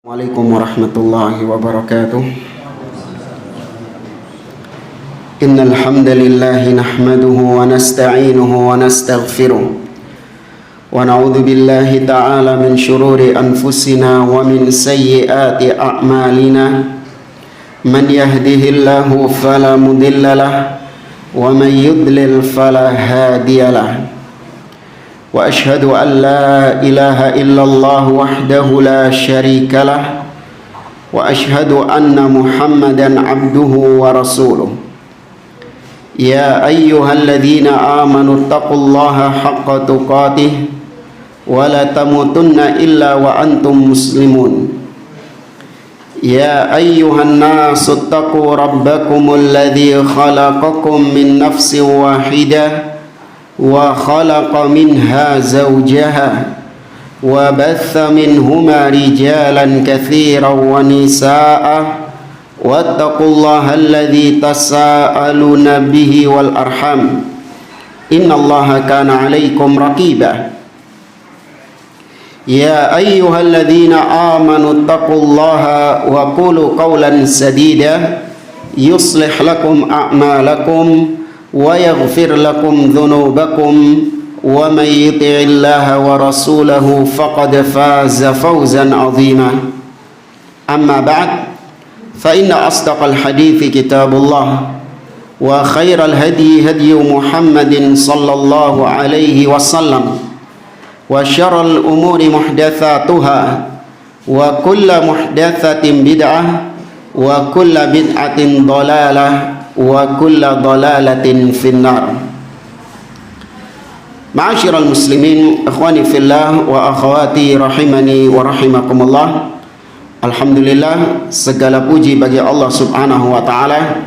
Assalamualaikum warahmatullahi wabarakatuh. Innal hamdalillah nahmaduhu wa nasta'inuhu wa nastaghfiruh wa na'udzu billahi ta'ala min shururi anfusina wa min sayyiati a'malina. Man yahdihillahu fala mudhillalah wa man yudlil fala hadiyalah. Wa ashhadu an la ilaha illallah wahdahu la syarika lah wa ashhadu anna Muhammadan abduhu wa rasuluh. Ya ayyuhalladzina amanu taqullaha haqqa tuqatih wa la tamutunna illa wa antum muslimun. Ya ayyuhan nasu taqu rabbakumul ladzi khalaqakum min nafsin wahidah wa khalaqa minha zawjaha wa batha minhuma rijalan katsiran wa nisaa'a wattaqullaha alladzi tasaaluna bihi wal arham innallaha kana 'alaikum raqiba. Ya ayyuhalladzina amanu taqullaha wa qulu qawlan sadida yuslih lakum a'malakum wa yaghfir lakum dhunubakum wa may yuti'illaha wa rasulahu faqad faza fawzan 'azima. Amma ba'd, fa inna asdaqal hadithi kitabullah wa khairal hadi hadyu Muhammadin sallallahu alaihi wasallam wa syarral umuri muhdatsatuha wa kullu muhdatsatin bid'ah wa kullu bid'atin dhalalah wa kulla dhalalatin finnar. Ma'asyiral muslimin, ikhwani fillah wa akhwati rahimani wa rahimakumullah. Alhamdulillah, segala puji bagi Allah subhanahu wa ta'ala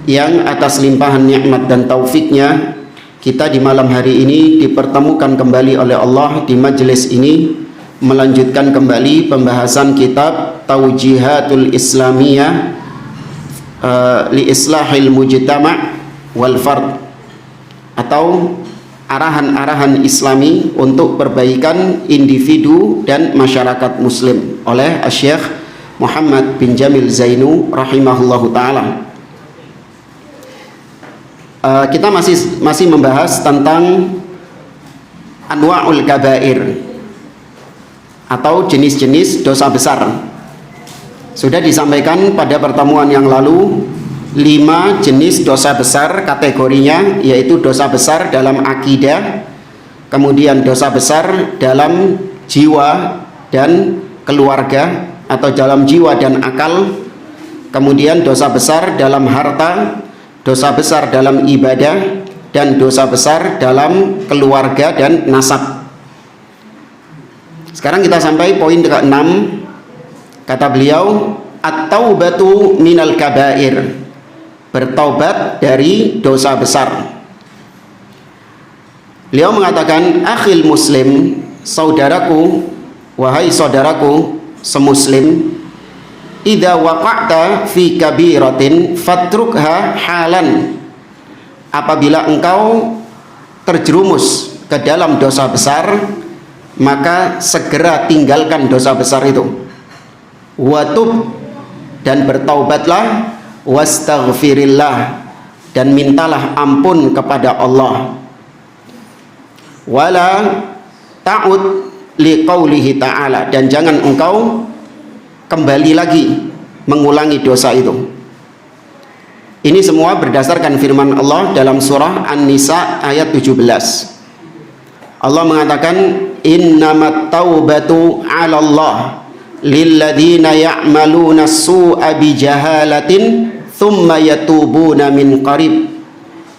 yang atas limpahan nikmat dan taufiknya kita di malam hari ini dipertemukan kembali oleh Allah di majelis ini, melanjutkan kembali pembahasan kitab Taujihatul Islamiyah li islahil mujtama' wal fard, atau arahan-arahan islami untuk perbaikan individu dan masyarakat muslim oleh Syekh Muhammad bin Jamil Zainu rahimahullahu taala. Kita masih membahas tentang anwa'ul kabair atau jenis-jenis dosa besar. Sudah disampaikan pada pertemuan yang lalu 5 jenis dosa besar kategorinya, yaitu dosa besar dalam akidah, kemudian dosa besar dalam jiwa dan keluarga atau dalam jiwa dan akal, kemudian dosa besar dalam harta, dosa besar dalam ibadah, dan dosa besar dalam keluarga dan nasab. Sekarang kita sampai poin ke-6. Kata beliau, at-taubatu minal kabair, bertaubat dari dosa besar. Beliau mengatakan, akhil muslim, saudaraku, wahai saudaraku semuslim, idza waqa'ta fi kabiratin fatrukha halan, apabila engkau terjerumus ke dalam dosa besar, maka segera tinggalkan dosa besar itu. Watub, dan bertaubatlah, wastaghfirillah, dan mintalah ampun kepada Allah. Wala ta'ud liqaulihi ta'ala, dan jangan engkau kembali lagi mengulangi dosa itu. Ini semua berdasarkan firman Allah dalam surah An-Nisa ayat 17. Allah mengatakan, innamat taubatu 'alallah lilladzina ya'maluna su'a bijahalatin thumma yatubuna min qarib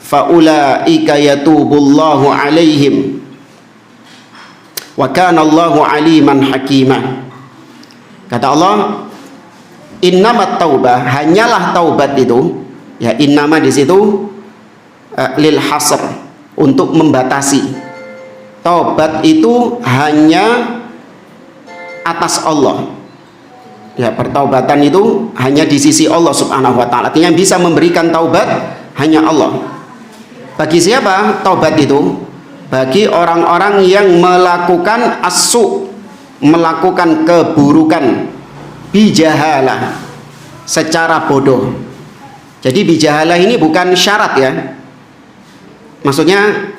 faulaika yatubullahu 'alaihim wa kana Allahu 'aliman hakima. Kata Allah, innamat taubah, hanyalah taubat itu, ya, innama di situ lil hasr, untuk membatasi. Taubat itu hanya atas Allah, ya, pertaubatan itu hanya di sisi Allah subhanahu wa ta'ala. Artinya bisa memberikan taubat hanya Allah. Bagi siapa taubat itu? Bagi orang-orang yang melakukan as-su, melakukan keburukan, bijahalah, secara bodoh. Jadi bijahalah ini bukan syarat ya. Maksudnya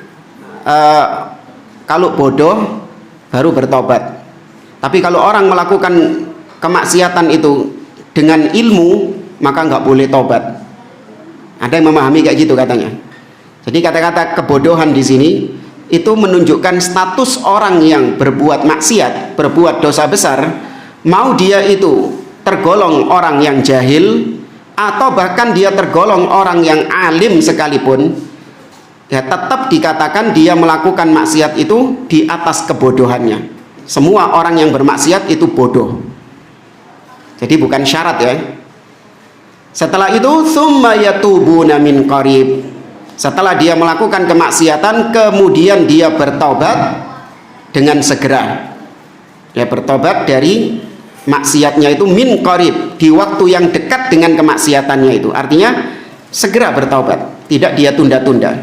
kalau bodoh baru bertobat. Tapi kalau orang melakukan kemaksiatan itu dengan ilmu, maka nggak boleh tobat. Ada yang memahami kayak gitu katanya. Jadi kata-kata kebodohan di sini itu menunjukkan status orang yang berbuat maksiat, berbuat dosa besar, mau dia itu tergolong orang yang jahil atau bahkan dia tergolong orang yang alim sekalipun, ya tetap dikatakan dia melakukan maksiat itu di atas kebodohannya. Semua orang yang bermaksiat itu bodoh. Jadi bukan syarat ya. Setelah itu tsumma yatubuna min qarib. Setelah dia melakukan kemaksiatan, kemudian dia bertobat dengan segera. Dia bertobat dari maksiatnya itu min qarib, di waktu yang dekat dengan kemaksiatannya itu. Artinya segera bertobat, tidak dia tunda-tunda.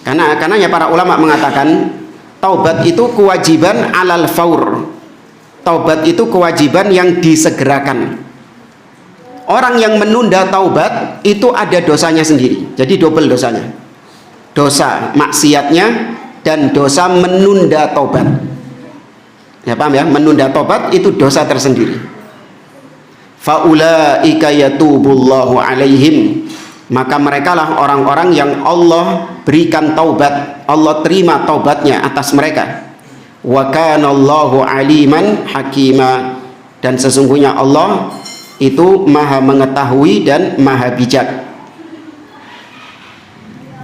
Karena para ulama mengatakan taubat itu kewajiban alal faur. Taubat itu kewajiban yang disegerakan. Orang yang menunda taubat itu ada dosanya sendiri. Jadi double dosanya. Dosa maksiatnya dan dosa menunda taubat. Ya paham ya? Menunda taubat itu dosa tersendiri. Faulaika yatubullahu alaihim. Maka merekalah orang-orang yang Allah berikan taubat. Allah terima taubatnya atas mereka. Wa kanallahu aliman hakima. Dan sesungguhnya Allah itu maha mengetahui dan maha bijak.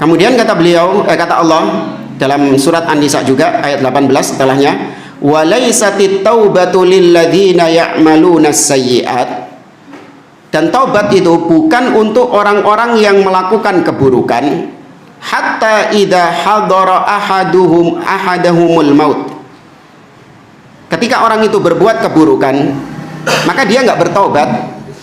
Kemudian kata beliau, kata Allah dalam surat An-Nisa juga ayat 18 setelahnya, walaisatit taubatu lilladzina ya'maluna sayyi'at. Dan taubat itu bukan untuk orang-orang yang melakukan keburukan, hatta idza hadara ahadahumul maut. Ketika orang itu berbuat keburukan, maka dia nggak bertobat.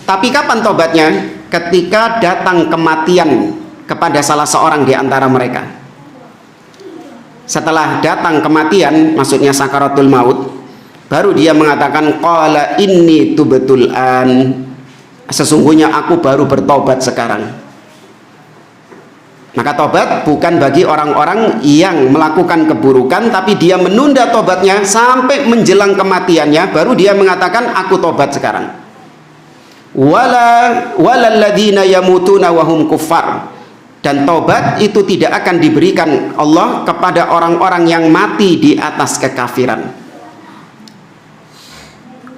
Tapi kapan tobatnya? Ketika datang kematian kepada salah seorang di antara mereka. Setelah datang kematian, maksudnya sakaratul maut, baru dia mengatakan qala inni tubtul an. Sesungguhnya aku baru bertobat sekarang. Maka tobat bukan bagi orang-orang yang melakukan keburukan, tapi dia menunda tobatnya sampai menjelang kematiannya, baru dia mengatakan aku tobat sekarang. Walalladzina yamutuna wahum kuffar. Dan tobat itu tidak akan diberikan Allah kepada orang-orang yang mati di atas kekafiran.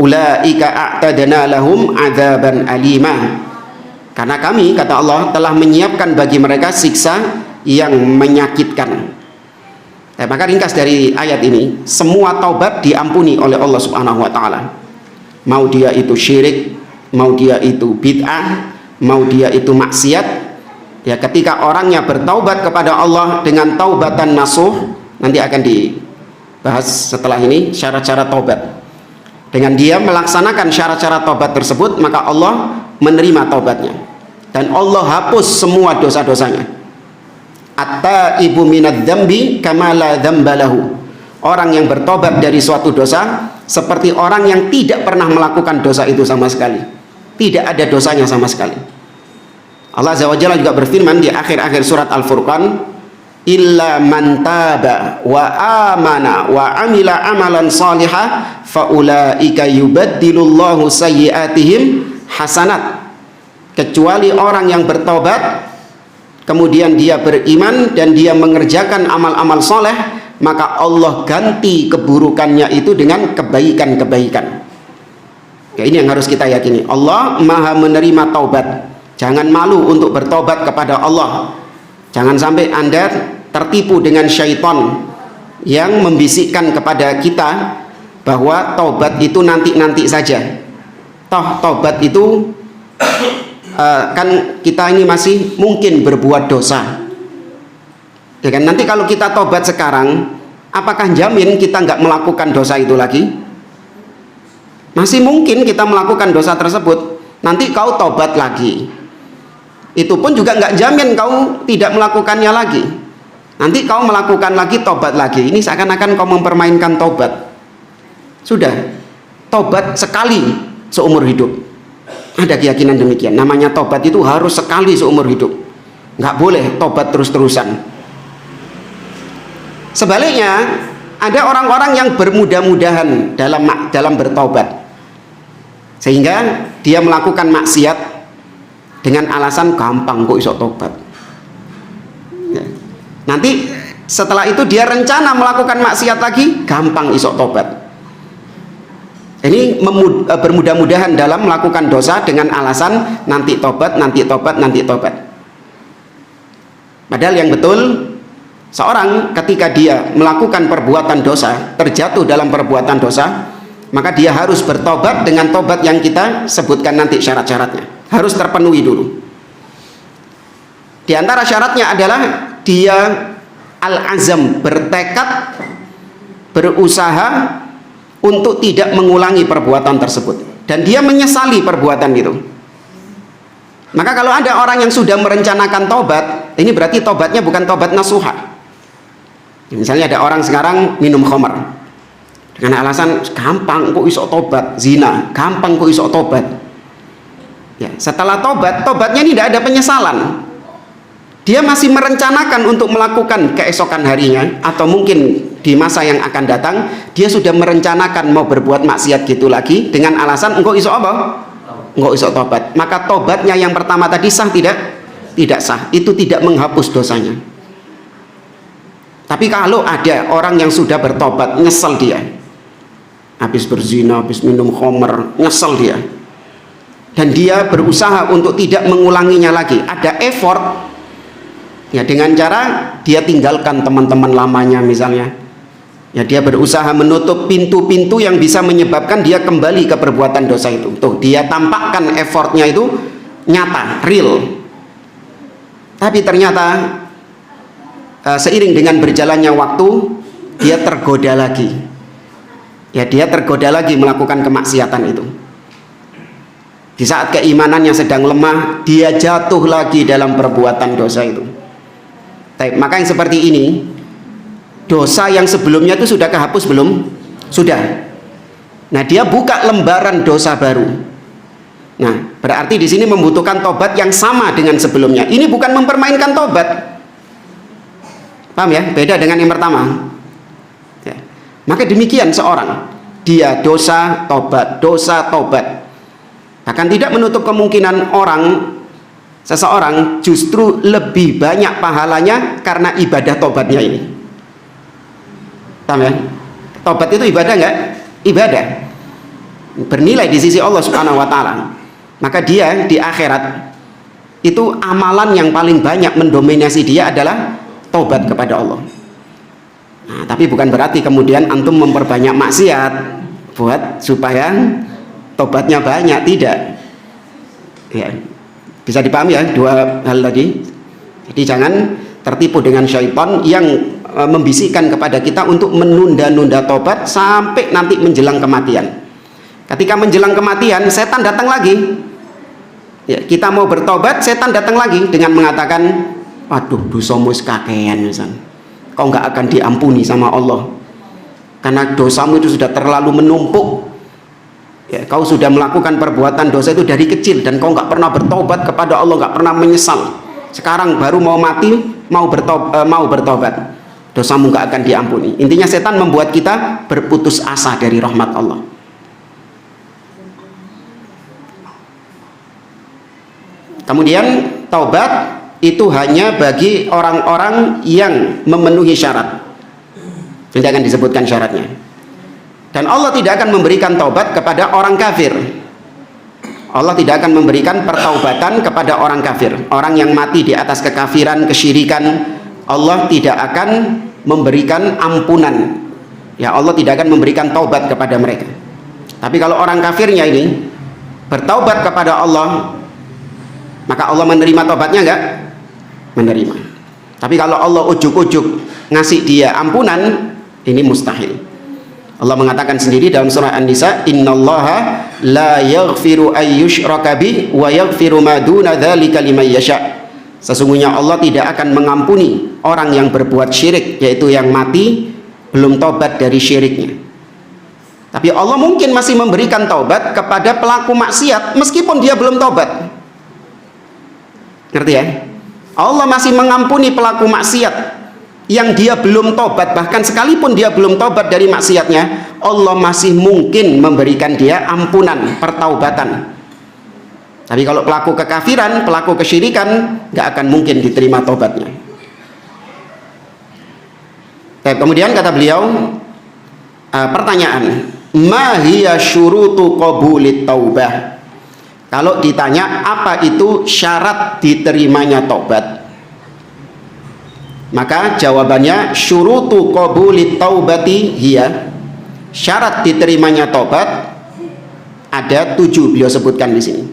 Ulaika a'tadna lahum adzaban alimah. Karena kami, kata Allah, telah menyiapkan bagi mereka siksa yang menyakitkan. Maka ringkas dari ayat ini, semua taubat diampuni oleh Allah Subhanahu wa taala. Mau dia itu syirik, mau dia itu bid'ah, mau dia itu maksiat, ya ketika orangnya bertaubat kepada Allah dengan taubatan nasuh, nanti akan dibahas setelah ini syarat-syarat taubat. Dengan dia melaksanakan syarat-syarat taubat tersebut, maka Allah menerima taubatnya dan Allah hapus semua dosa-dosanya. At-taibu minadz dzambi kama la dzamba lahu. Orang yang bertobat dari suatu dosa seperti orang yang tidak pernah melakukan dosa itu sama sekali. Tidak ada dosanya sama sekali. Allah Azza wa Jalla juga berfirman di akhir-akhir surat Al-Furqan, illa man taba wa amana wa amila amalan salihah faulaika yubaddilullahu sayyiatihim hasanat. Kecuali orang yang bertobat kemudian dia beriman dan dia mengerjakan amal-amal soleh, maka Allah ganti keburukannya itu dengan kebaikan-kebaikan. Ya, ini yang harus kita yakini. Allah maha menerima taubat. Jangan malu untuk bertobat kepada Allah. Jangan sampai Anda tertipu dengan syaitan yang membisikkan kepada kita bahwa taubat itu nanti-nanti saja. Toh taubat itu kan kita ini masih mungkin berbuat dosa. Ya kan? Nanti kalau kita taubat sekarang, apakah jamin kita nggak melakukan dosa itu lagi? Masih mungkin kita melakukan dosa tersebut. Nanti kau taubat lagi, itu pun juga nggak jamin kau tidak melakukannya lagi. Nanti kau melakukan lagi, tobat lagi. Ini seakan-akan kau mempermainkan tobat. Sudah, tobat sekali, seumur hidup. Ada keyakinan demikian. Namanya tobat itu harus sekali seumur hidup. Nggak boleh tobat terus-terusan. Sebaliknya, ada orang-orang yang bermudah-mudahan dalam bertobat, sehingga dia melakukan maksiat dengan alasan gampang kok iso tobat. Ya. Nanti setelah itu dia rencana melakukan maksiat lagi, gampang iso tobat. Ini bermudah-mudahan dalam melakukan dosa dengan alasan nanti tobat, nanti tobat, nanti tobat. Padahal yang betul, seorang ketika dia melakukan perbuatan dosa, terjatuh dalam perbuatan dosa, maka dia harus bertobat dengan tobat yang kita sebutkan nanti syarat-syaratnya. Harus terpenuhi dulu. Di antara syaratnya adalah dia al-azam, bertekad, berusaha untuk tidak mengulangi perbuatan tersebut, dan dia menyesali perbuatan itu. Maka kalau ada orang yang sudah merencanakan tobat, ini berarti tobatnya bukan tobat nasuha. Misalnya ada orang sekarang minum khamar dengan alasan gampang kok iso tobat, zina gampang kok iso tobat. Ya, setelah tobat, tobatnya ini tidak ada penyesalan. Dia masih merencanakan untuk melakukan keesokan harinya, atau mungkin di masa yang akan datang dia sudah merencanakan mau berbuat maksiat gitu lagi dengan alasan engkau iso apa? Engkau iso tobat. Maka tobatnya yang pertama tadi sah tidak? Tidak sah. Itu tidak menghapus dosanya. Tapi kalau ada orang yang sudah bertobat, nyesel dia, habis berzina, habis minum khamar, nyesel dia, dan dia berusaha untuk tidak mengulanginya lagi, ada effort, ya, dengan cara dia tinggalkan teman-teman lamanya misalnya, ya, dia berusaha menutup pintu-pintu yang bisa menyebabkan dia kembali ke perbuatan dosa itu. Tuh, dia tampakkan effortnya itu nyata, real. Tapi ternyata seiring dengan berjalannya waktu, dia tergoda lagi. Ya, dia tergoda lagi melakukan kemaksiatan itu. Di saat keimanannya sedang lemah, dia jatuh lagi dalam perbuatan dosa itu. Maka yang seperti ini, dosa yang sebelumnya itu sudah kehapus belum? Sudah. Nah, dia buka lembaran dosa baru. Nah, berarti di sini membutuhkan tobat yang sama dengan sebelumnya. Ini bukan mempermainkan tobat. Paham ya? Beda dengan yang pertama. Ya. Maka demikian seorang, dia dosa tobat, dosa tobat. Bahkan tidak menutup kemungkinan seseorang justru lebih banyak pahalanya karena ibadah tobatnya ini. Paham ya? Tobat itu ibadah enggak? Ibadah. Bernilai di sisi Allah Subhanahu wa taala. Maka dia di akhirat itu amalan yang paling banyak mendominasi dia adalah tobat kepada Allah. Nah, tapi bukan berarti kemudian antum memperbanyak maksiat buat supaya tobatnya banyak, tidak. Ya, bisa dipahami ya dua hal tadi. Jadi jangan tertipu dengan syaitan yang membisikkan kepada kita untuk menunda-nunda tobat sampai nanti menjelang kematian. Ketika menjelang kematian, setan datang lagi. Ya, kita mau bertobat, setan datang lagi dengan mengatakan, waduh, dosamu kakean misalnya, kau nggak akan diampuni sama Allah karena dosamu itu sudah terlalu menumpuk. Ya, kau sudah melakukan perbuatan dosa itu dari kecil dan kau nggak pernah bertobat kepada Allah, nggak pernah menyesal. Sekarang baru mau mati, mau bertobat, dosamu nggak akan diampuni. Intinya setan membuat kita berputus asa dari rahmat Allah. Kemudian taubat itu hanya bagi orang-orang yang memenuhi syarat. Nanti akan disebutkan syaratnya. Dan Allah tidak akan memberikan taubat kepada orang kafir. Allah tidak akan memberikan pertaubatan kepada orang kafir. Orang yang mati di atas kekafiran, kesyirikan, Allah tidak akan memberikan ampunan. Ya, Allah tidak akan memberikan taubat kepada mereka. Tapi kalau orang kafirnya ini bertaubat kepada Allah, maka Allah menerima taubatnya enggak? Menerima. Tapi kalau Allah ujuk-ujuk ngasih dia ampunan, ini mustahil. Allah mengatakan sendiri dalam surah An-Nisa, innallaha la yaghfiru ayyushraka bih wa yaghfiru ma duna dzalika liman yasha. Sesungguhnya Allah tidak akan mengampuni orang yang berbuat syirik, yaitu yang mati belum tobat dari syiriknya. Tapi Allah mungkin masih memberikan taubat kepada pelaku maksiat meskipun dia belum taubat. Ngerti ya? Allah masih mengampuni pelaku maksiat yang dia belum taubat, bahkan sekalipun dia belum taubat dari maksiatnya, Allah masih mungkin memberikan dia ampunan, pertaubatan. Tapi kalau pelaku kekafiran, pelaku kesyirikan, nggak akan mungkin diterima taubatnya. Kemudian kata beliau, pertanyaan, ma hiya syurutu qabulit taubah? Kalau ditanya apa itu syarat diterimanya taubat, maka jawabannya syurutu qabulit taubati hiya, syarat diterimanya taubat ada 7, beliau sebutkan di sini.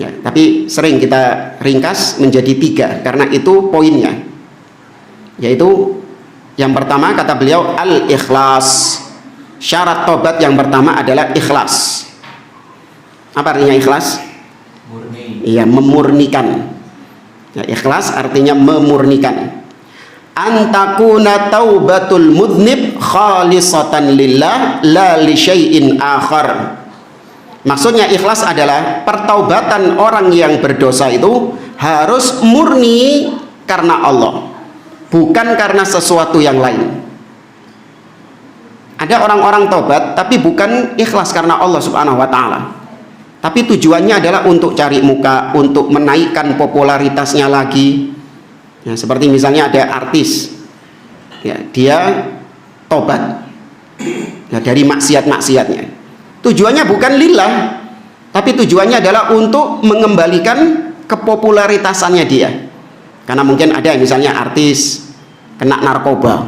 Ya, tapi sering kita ringkas menjadi 3 karena itu poinnya. Yaitu yang pertama kata beliau al-ikhlas. Syarat tobat yang pertama adalah ikhlas. Apa artinya ikhlas? Murni. Iya, memurnikan. Ya, ikhlas artinya memurnikan. Antakuna taubatul mudnib khalisatan lillah la li syai'in akhar. Maksudnya ikhlas adalah pertaubatan orang yang berdosa itu harus murni karena Allah, bukan karena sesuatu yang lain. Ada orang-orang tobat tapi bukan ikhlas karena Allah Subhanahu wa taala. Tapi tujuannya adalah untuk cari muka, untuk menaikkan popularitasnya lagi. Ya, seperti misalnya ada artis. Ya, dia tobat ya, dari maksiat-maksiatnya. Tujuannya bukan lillah, tapi tujuannya adalah untuk mengembalikan kepopularitasannya dia. Karena mungkin ada misalnya artis kena narkoba.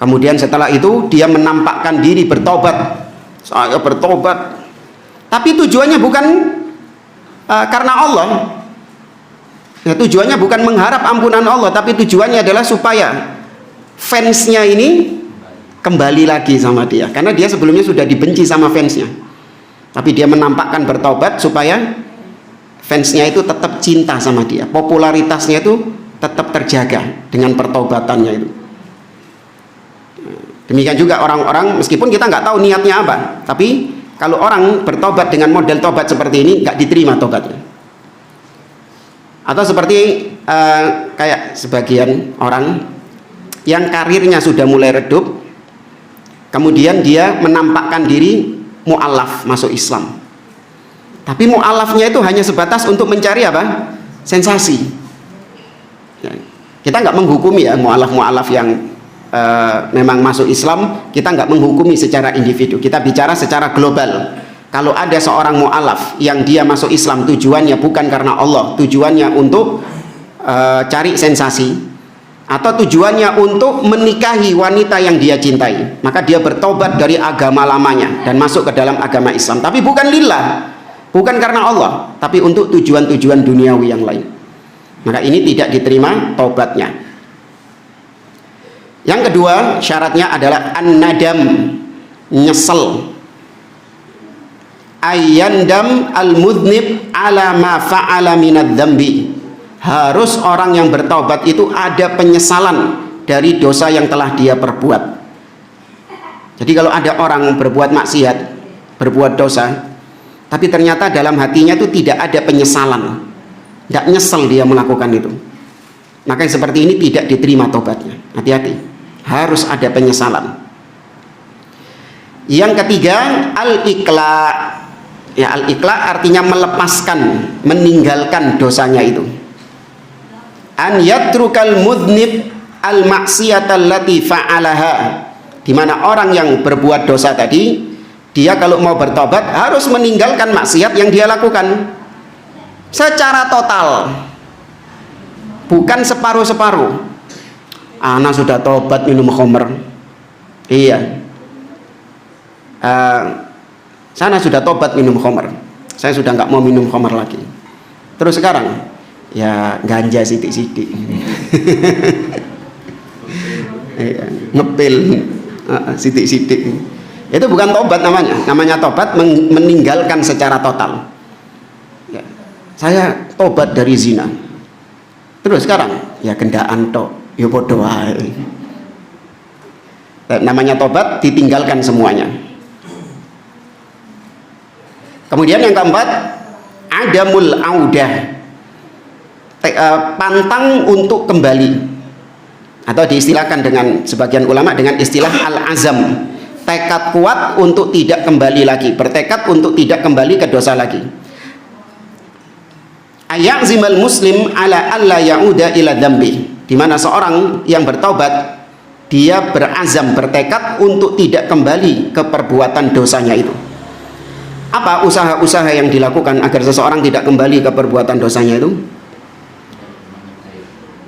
Kemudian setelah itu dia menampakkan diri bertobat, saya bertobat, tapi tujuannya bukan karena Allah. Ya, tujuannya bukan mengharap ampunan Allah, tapi tujuannya adalah supaya fansnya ini kembali lagi sama dia, karena dia sebelumnya sudah dibenci sama fansnya. Tapi dia menampakkan bertobat supaya fansnya itu tetap cinta sama dia, popularitasnya itu tetap terjaga dengan pertobatannya itu. Demikian juga orang-orang, meskipun kita nggak tahu niatnya apa, tapi kalau orang bertobat dengan model tobat seperti ini nggak diterima tobatnya. Atau seperti kayak sebagian orang yang karirnya sudah mulai redup, kemudian dia menampakkan diri mu'alaf masuk Islam, tapi mu'alafnya itu hanya sebatas untuk mencari apa? Sensasi. Ya, kita nggak menghukumi ya mu'alaf-mu'alaf yang memang masuk Islam, kita nggak menghukumi secara individu, kita bicara secara global. Kalau ada seorang mu'alaf yang dia masuk Islam tujuannya bukan karena Allah, tujuannya untuk cari sensasi, atau tujuannya untuk menikahi wanita yang dia cintai, maka dia bertobat dari agama lamanya dan masuk ke dalam agama Islam, tapi bukan lillah, bukan karena Allah, tapi untuk tujuan-tujuan duniawi yang lain, maka ini tidak diterima taubatnya. Yang kedua syaratnya adalah an-nadam, nyesel. Ayyandam al-mudnib ala ma fa'ala minad dzambi. Harus orang yang bertaubat itu ada penyesalan dari dosa yang telah dia perbuat. Jadi kalau ada orang berbuat maksiat, berbuat dosa, tapi ternyata dalam hatinya itu tidak ada penyesalan, tidak nyesel dia melakukan itu, maka yang seperti ini tidak diterima taubatnya. Hati-hati, harus ada penyesalan. Yang ketiga al-iqla. Ya, al-iqla artinya melepaskan, meninggalkan dosanya itu. An yatrukal mudnib al-maksiyata allati fa'alaha, di mana orang yang berbuat dosa tadi, dia kalau mau bertobat harus meninggalkan maksiat yang dia lakukan secara total, bukan separuh-separuh. Ana sudah tobat minum khamr. Iya. Sana sudah tobat minum khamr. Saya sudah nggak mau minum khamr lagi. Terus sekarang ya ganja sidik-sidik. Ngepil sidik-sidik. Itu bukan tobat namanya. Namanya tobat meninggalkan secara total. Ya. Saya tobat dari zina. Terus sekarang ya gendaan tok. Ya bodoh wae. Namanya tobat, ditinggalkan semuanya. Kemudian yang keempat, adamul audah, pantang untuk kembali, atau diistilahkan dengan sebagian ulama dengan istilah al-azam, tekad kuat untuk tidak kembali lagi, bertekad untuk tidak kembali ke dosa lagi. Ayyazimal muslim ala alla ya'uda ila dzambi, di mana seorang yang bertobat dia berazam, bertekad untuk tidak kembali ke perbuatan dosanya itu. Apa usaha-usaha yang dilakukan agar seseorang tidak kembali ke perbuatan dosanya itu?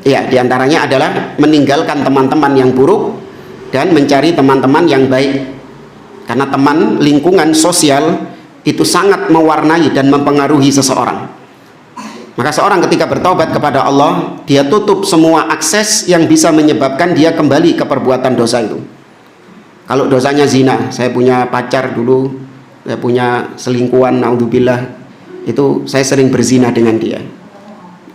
Ya, diantaranya adalah meninggalkan teman-teman yang buruk dan mencari teman-teman yang baik. Karena teman, lingkungan sosial itu sangat mewarnai dan mempengaruhi seseorang. Maka seorang ketika bertobat kepada Allah, dia tutup semua akses yang bisa menyebabkan dia kembali ke perbuatan dosa itu. Kalau dosanya zina, saya punya pacar dulu, saya punya selingkuhan, naudzubillah, itu saya sering berzina dengan dia.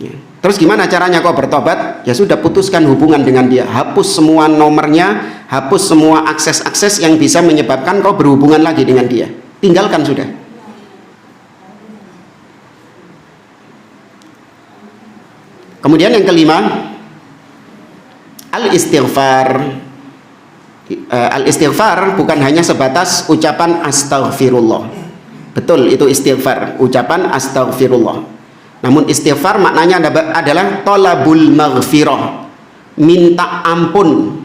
Ya. Terus gimana caranya kau bertobat? Ya sudah, putuskan hubungan dengan dia, hapus semua nomornya, hapus semua akses-akses yang bisa menyebabkan kau berhubungan lagi dengan dia, tinggalkan sudah. Kemudian yang kelima, al-istighfar. Al-istighfar bukan hanya sebatas ucapan astaghfirullah. Betul, itu istighfar, ucapan astaghfirullah. Namun istighfar maknanya adalah tolabul maghfirah, minta ampun.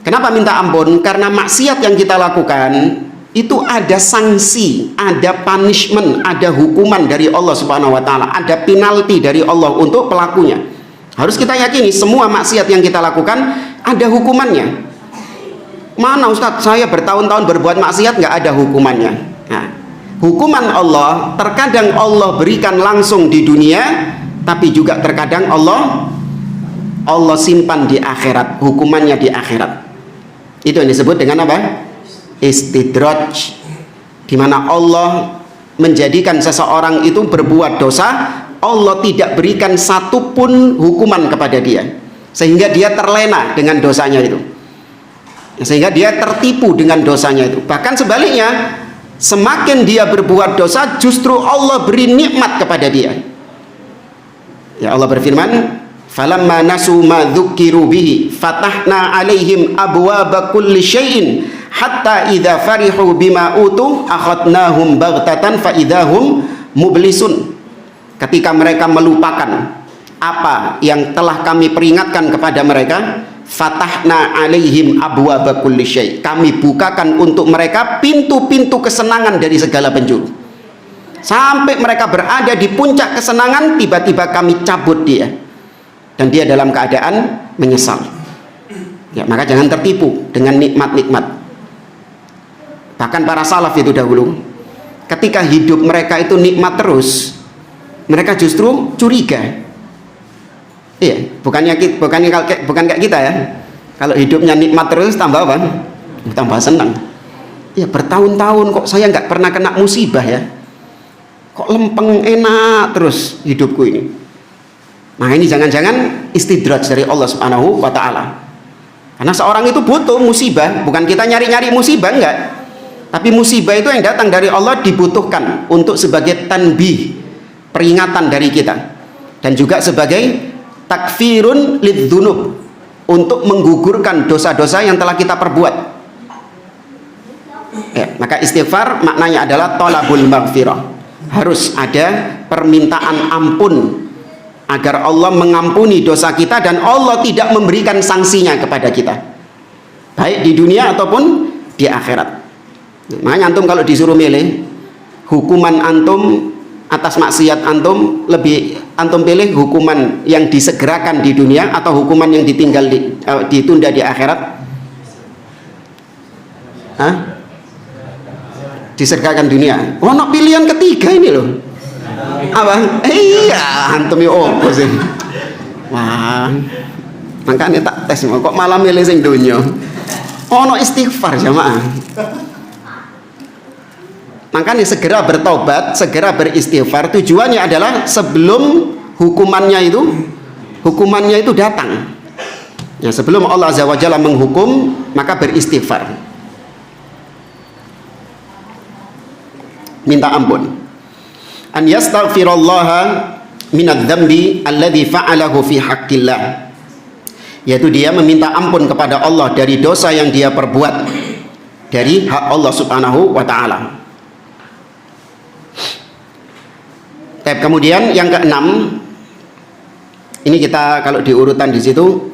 Kenapa minta ampun? Karena maksiat yang kita lakukan itu ada sanksi, ada punishment, ada hukuman dari Allah Subhanahu wa taala, ada penalti dari Allah untuk pelakunya. Harus kita yakini semua maksiat yang kita lakukan ada hukumannya. Mana Ustadz, saya bertahun-tahun berbuat maksiat nggak ada hukumannya. Nah, hukuman Allah terkadang Allah berikan langsung di dunia, tapi juga terkadang Allah simpan di akhirat, hukumannya di akhirat. Itu yang disebut dengan apa? Istidraj, di mana Allah menjadikan seseorang itu berbuat dosa, Allah tidak berikan satupun hukuman kepada dia, sehingga dia terlena dengan dosanya itu, sehingga dia tertipu dengan dosanya itu. Bahkan sebaliknya, semakin dia berbuat dosa, justru Allah beri nikmat kepada dia. Ya, Allah berfirman, falamma nasu ma dzukiru bihi fatahna alaihim abwaaba kulli syai'in hatta idza farihu bima utu akhadnahum baghtatan fa idahum mublisun. Ketika mereka melupakan apa yang telah kami peringatkan kepada mereka, fatahna alaihim abwaaba kulli syai', kami bukakan untuk mereka pintu-pintu kesenangan dari segala penjuru. Sampai mereka berada di puncak kesenangan, tiba-tiba kami cabut dia, dan dia dalam keadaan menyesal. Ya, maka jangan tertipu dengan nikmat-nikmat. Bahkan para salaf itu dahulu, ketika hidup mereka itu nikmat terus, mereka justru curiga. Iya, bukan kayak kita ya. Kalau hidupnya nikmat terus, tambah apa? Tambah senang. Ya, bertahun-tahun kok saya nggak pernah kena musibah ya. Kok lempeng enak terus hidupku ini. Nah, ini jangan-jangan istidraj dari Allah Subhanahu wa taala. Karena seorang itu butuh musibah, bukan kita nyari-nyari musibah, enggak. Tapi musibah itu yang datang dari Allah dibutuhkan untuk sebagai tanbih, peringatan dari kita, dan juga sebagai takfirun lidzunub, untuk menggugurkan dosa-dosa yang telah kita perbuat. Ya, maka istighfar maknanya adalah tolabul maghfirah. Harus ada permintaan ampun agar Allah mengampuni dosa kita dan Allah tidak memberikan sanksinya kepada kita, baik di dunia ataupun di akhirat. Makanya antum kalau disuruh milih hukuman antum atas maksiat antum, lebih antum pilih hukuman yang disegerakan di dunia atau hukuman yang ditunda di akhirat? Hah? Disegerakan dunia. Oh, no, pilihan ketiga ini loh. Apa? Iya, antum yo opo sih? Wah, makanya tak tes kok malah milih sing dunya. Ono istighfar jamaah. Makanya segera bertobat, segera beristighfar. Tujuannya adalah sebelum hukumannya itu datang. Ya, sebelum Allah Azza wa Jalla menghukum, maka beristighfar, minta ampun. An yastaghfirallaha minadz dzambi alladzi fa'alahu fi haqqillah, yaitu dia meminta ampun kepada Allah dari dosa yang dia perbuat dari hak Allah Subhanahu wa taala. Kemudian yang keenam, ini kita kalau diurutan di situ,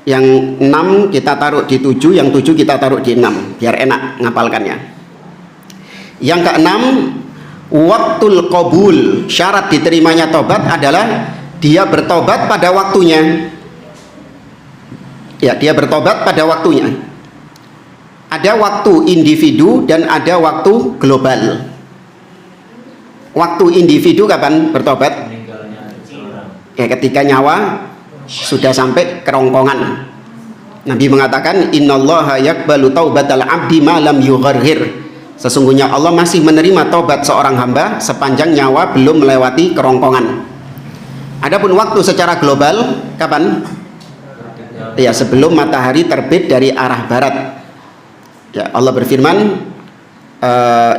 yang 6 kita taruh di 7, yang 7 kita taruh di 6 biar enak ngapalkannya. Yang keenam, waktul qabul, syarat diterimanya tobat adalah dia bertobat pada waktunya. Ya, dia bertobat pada waktunya. Ada waktu individu dan ada waktu global. Waktu individu kapan bertobat? Ya, ketika nyawa sudah sampai kerongkongan. Nabi mengatakan, innallaha yaqbalu taubatal abdi ma lam yugharghir. Sesungguhnya Allah masih menerima taubat seorang hamba sepanjang nyawa belum melewati kerongkongan. Adapun waktu secara global kapan? Ya, sebelum matahari terbit dari arah barat. Ya, Allah berfirman,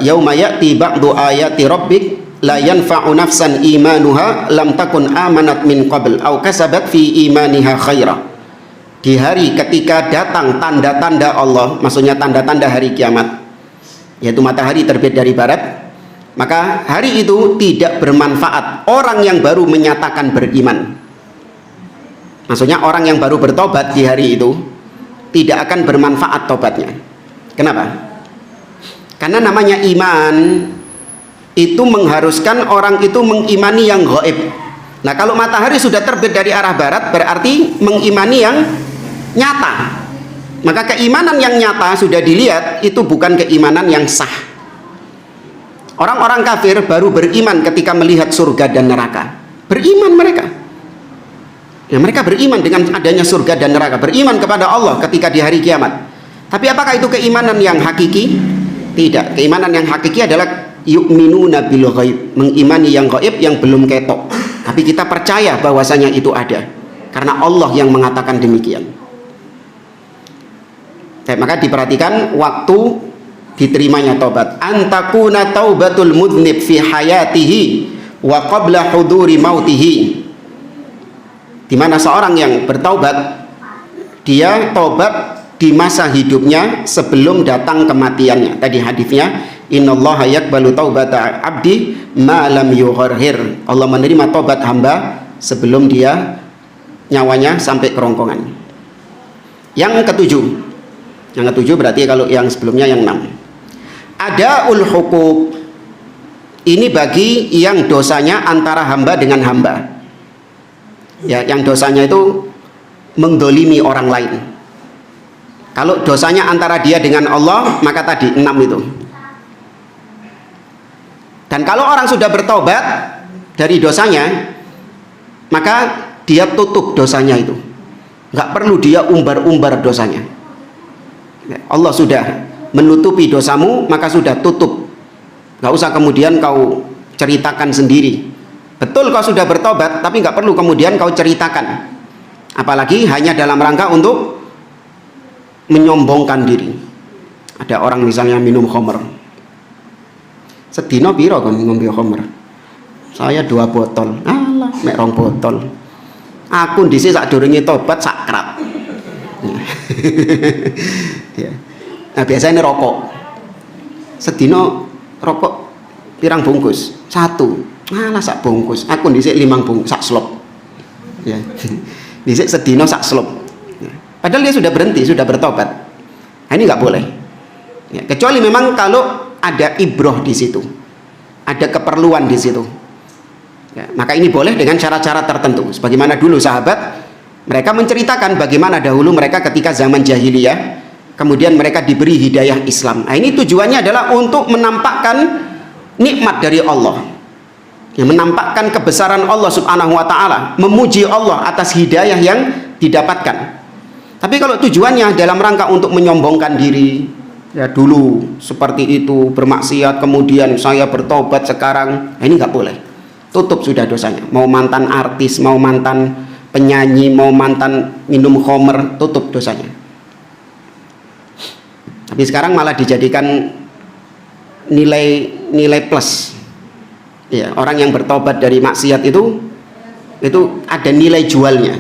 yauma ya'ti ba'du ayati rabbik la yanfa'u nafsan imanuha lam takun amanat min qabl aw kasabat fi imaniha khaira. Di hari ketika datang tanda-tanda Allah, maksudnya tanda-tanda hari kiamat, yaitu matahari terbit dari barat, maka hari itu tidak bermanfaat orang yang baru menyatakan beriman. Maksudnya orang yang baru bertobat di hari itu tidak akan bermanfaat tobatnya. Kenapa? Karena namanya iman itu mengharuskan orang itu mengimani yang gaib. Nah, kalau matahari sudah terbit dari arah barat berarti mengimani yang nyata. Maka keimanan yang nyata sudah dilihat itu bukan keimanan yang sah. Orang-orang kafir baru beriman ketika melihat surga dan neraka. Beriman mereka. Ya, mereka beriman dengan adanya surga dan neraka, beriman kepada Allah ketika di hari kiamat. Tapi apakah itu keimanan yang hakiki? Tidak. Keimanan yang hakiki adalah yu'minuna bil ghaib, mengimani yang gaib yang belum ketok. Tapi kita percaya bahwasanya itu ada karena Allah yang mengatakan demikian. Maka diperhatikan waktu diterimanya taubat. Antakuna taubatul mudnib fi hayatihi wa qabla huduri mautihi. Di mana seorang yang bertaubat, dia taubat di masa hidupnya sebelum datang kematiannya. Tadi hadisnya, innallaha yaqbalu taubata abdi ma lam yugharghir. Allah menerima taubat hamba sebelum dia nyawanya sampai kerongkongan. Yang ketujuh berarti kalau yang sebelumnya yang 6. Adaul hukuk. Ini bagi yang dosanya antara hamba dengan hamba. Ya, yang dosanya itu mendolimi orang lain. Kalau dosanya antara dia dengan Allah, maka tadi 6 itu. Dan kalau orang sudah bertobat dari dosanya, maka dia tutup dosanya itu. Nggak perlu dia umbar-umbar dosanya. Allah sudah menutupi dosamu, maka sudah tutup. Nggak usah kemudian kau ceritakan sendiri. Betul kau sudah bertobat, tapi nggak perlu kemudian kau ceritakan. Apalagi hanya dalam rangka untuk menyombongkan diri. Ada orang misalnya minum khamr. Sedina piro kon ngombe khamr? Saya 2 botol. Alah, mek 2 botol. Aku dhisik sadurunge tobat sakrat. Ya. Nah, biasanya rokok. Sedina rokok pirang bungkus? 1. Alah sak bungkus. Aku dhisik 5 bungkus sak slop. Ya. Dhisik sedina sak slop. Ya. Padahal dia sudah berhenti, sudah bertobat. Nah, ini nggak boleh. Ya, kecuali memang kalau ada ibroh di situ, ada keperluan di situ. Ya, maka ini boleh dengan cara-cara tertentu. Sebagaimana dulu sahabat, mereka menceritakan bagaimana dahulu mereka ketika zaman jahiliyah, kemudian mereka diberi hidayah Islam. Nah, ini tujuannya adalah untuk menampakkan nikmat dari Allah, ya, menampakkan kebesaran Allah Subhanahu wa ta'ala, memuji Allah atas hidayah yang didapatkan. Tapi kalau tujuannya dalam rangka untuk menyombongkan diri, ya dulu seperti itu bermaksiat, kemudian saya bertobat sekarang, nah, ini nggak boleh. Tutup sudah dosanya. Mau mantan artis, mau mantan penyanyi, mau mantan minum khamr, tutup dosanya. Tapi sekarang malah dijadikan nilai plus. Ya, orang yang bertobat dari maksiat itu ada nilai jualnya.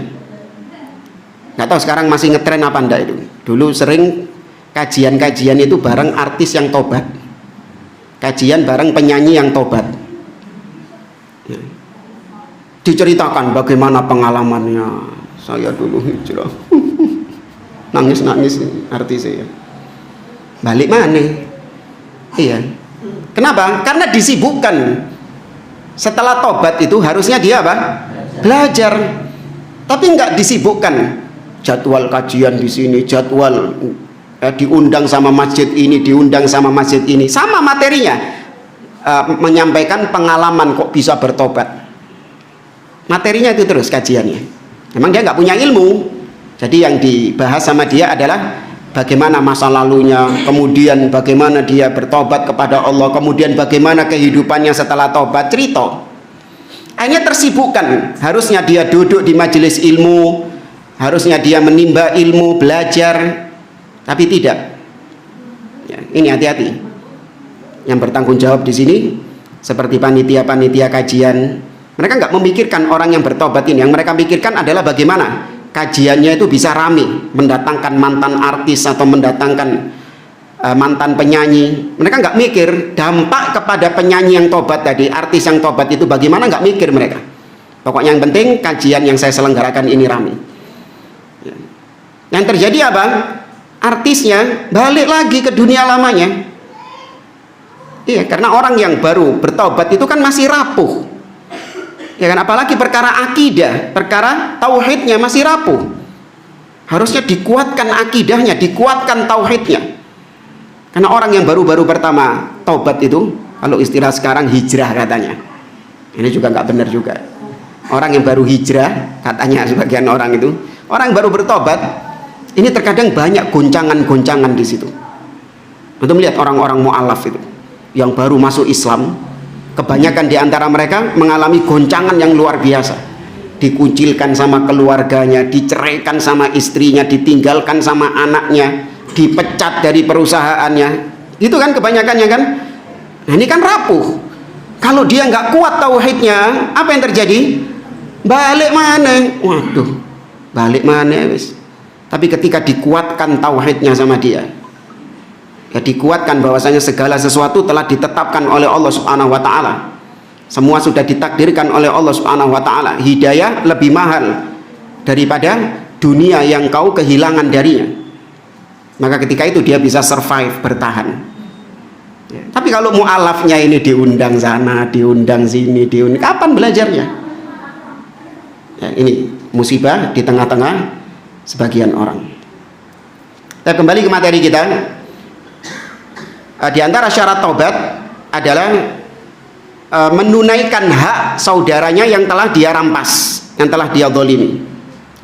Nggak tahu sekarang masih ngetren apa enggak itu. Dulu sering kajian-kajian itu bareng artis yang tobat, kajian bareng penyanyi yang tobat. Ya. Diceritakan bagaimana pengalamannya, saya dulu hijrah. Nangis-nangis artisnya. Balik mana? Iya. Kenapa? Karena disibukkan. Setelah tobat itu harusnya dia apa? Belajar. Tapi enggak disibukkan. Jadwal kajian di sini, jadwal diundang sama masjid ini, diundang sama masjid ini, sama materinya, menyampaikan pengalaman kok bisa bertobat. Materinya itu terus kajiannya. Memang dia nggak punya ilmu, jadi yang dibahas sama dia adalah bagaimana masa lalunya, kemudian bagaimana dia bertobat kepada Allah, kemudian bagaimana kehidupannya setelah tobat, cerita. Akhirnya tersibukkan. Harusnya dia duduk di majelis ilmu, harusnya dia menimba ilmu, belajar, tapi tidak. Ya, ini hati-hati. Yang bertanggung jawab di sini seperti panitia-panitia kajian, mereka nggak memikirkan orang yang bertobat ini. Yang mereka pikirkan adalah bagaimana kajiannya itu bisa rame, mendatangkan mantan artis atau mendatangkan mantan penyanyi. Mereka nggak mikir dampak kepada penyanyi yang tobat tadi, artis yang tobat itu bagaimana, nggak mikir mereka. Pokoknya yang penting kajian yang saya selenggarakan ini rame. Yang terjadi apa? Artisnya balik lagi ke dunia lamanya. Iya, karena orang yang baru bertobat itu kan masih rapuh. Ya kan, apalagi perkara akidah, perkara tauhidnya masih rapuh. Harusnya dikuatkan akidahnya, dikuatkan tauhidnya. Karena orang yang baru-baru pertama tobat itu, kalau istilah sekarang hijrah katanya. Ini juga nggak benar juga. Orang yang baru hijrah, katanya sebagian orang itu, orang yang baru bertobat, ini terkadang banyak goncangan-goncangan di situ. Untuk melihat orang-orang mu'alaf itu yang baru masuk Islam, kebanyakan di antara mereka mengalami goncangan yang luar biasa. Dikucilkan sama keluarganya, diceraikan sama istrinya, ditinggalkan sama anaknya, dipecat dari perusahaannya. Itu kan kebanyakannya kan. Nah, ini kan rapuh. Kalau dia nggak kuat tauhidnya, apa yang terjadi? Balik mana? Waduh, balik mana wis. Tapi ketika dikuatkan tauhidnya sama dia, ya dikuatkan bahwasanya segala sesuatu telah ditetapkan oleh Allah Subhanahu wa taala. Semua sudah ditakdirkan oleh Allah Subhanahu wa taala. Hidayah lebih mahal daripada dunia yang kau kehilangan darinya. Maka ketika itu dia bisa survive, bertahan. Ya. Tapi kalau mu'alafnya ini diundang sana, diundang sini, kapan belajarnya? Ya, ini musibah di tengah-tengah sebagian orang. Kita kembali ke materi kita. Di antara syarat taubat adalah menunaikan hak saudaranya yang telah dia rampas, yang telah dia zalimi.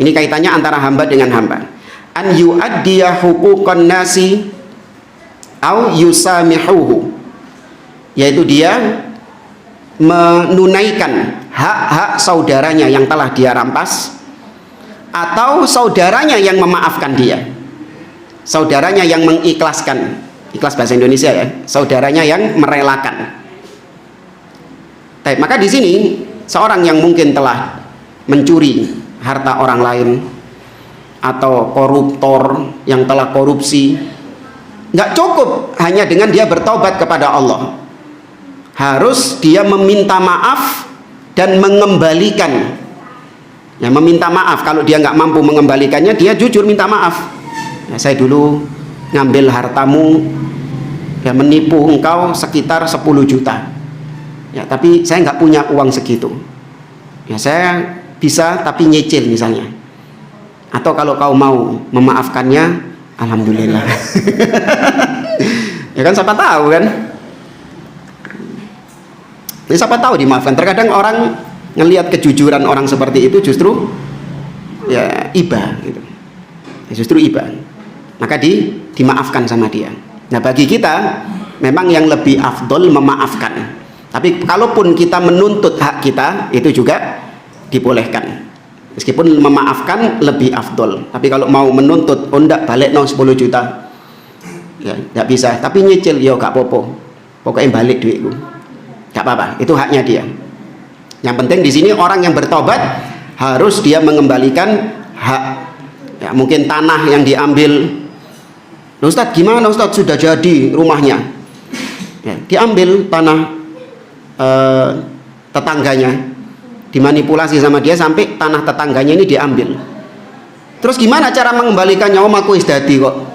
Ini kaitannya antara hamba dengan hamba. An yu'addiya huquqan nasi au yusamihuhu, yaitu dia menunaikan hak-hak saudaranya yang telah dia rampas, atau saudaranya yang memaafkan dia, saudaranya yang mengikhlaskan, ikhlas bahasa Indonesia ya, saudaranya yang merelakan. Baik, maka di sini seorang yang mungkin telah mencuri harta orang lain atau koruptor yang telah korupsi, nggak cukup hanya dengan dia bertobat kepada Allah, harus dia meminta maaf dan mengembalikan. Ya, meminta maaf. Kalau dia nggak mampu mengembalikannya, dia jujur minta maaf. Ya, saya dulu ngambil hartamu, ya, menipu engkau sekitar 10 juta. Ya, tapi saya nggak punya uang segitu. Ya, saya bisa tapi nyicil misalnya. Atau kalau kau mau memaafkannya, alhamdulillah. Ya kan, siapa tahu kan? Ya, siapa tahu dimaafkan. Terkadang orang ngelihat kejujuran orang seperti itu justru ya iba gitu. Ya, justru iba. Maka dimaafkan sama dia. Nah, bagi kita memang yang lebih afdol memaafkan. Tapi kalaupun kita menuntut hak kita, itu juga dibolehkan. Meskipun memaafkan lebih afdol. Tapi kalau mau menuntut, oh ndak balik no 10 juta. Ya, nggak bisa. Tapi nyicil, yo gak apa-apa. Pokoknya balik duitku. Gak apa-apa, itu haknya dia. Yang penting di sini orang yang bertobat harus dia mengembalikan hak. Ya, mungkin tanah yang diambil. Nah, Ustadz, gimana Ustadz, sudah jadi rumahnya? Ya, diambil tanah tetangganya. Dimanipulasi sama dia sampai tanah tetangganya ini diambil. Terus gimana cara mengembalikannya? Oh, aku wis dadi kok.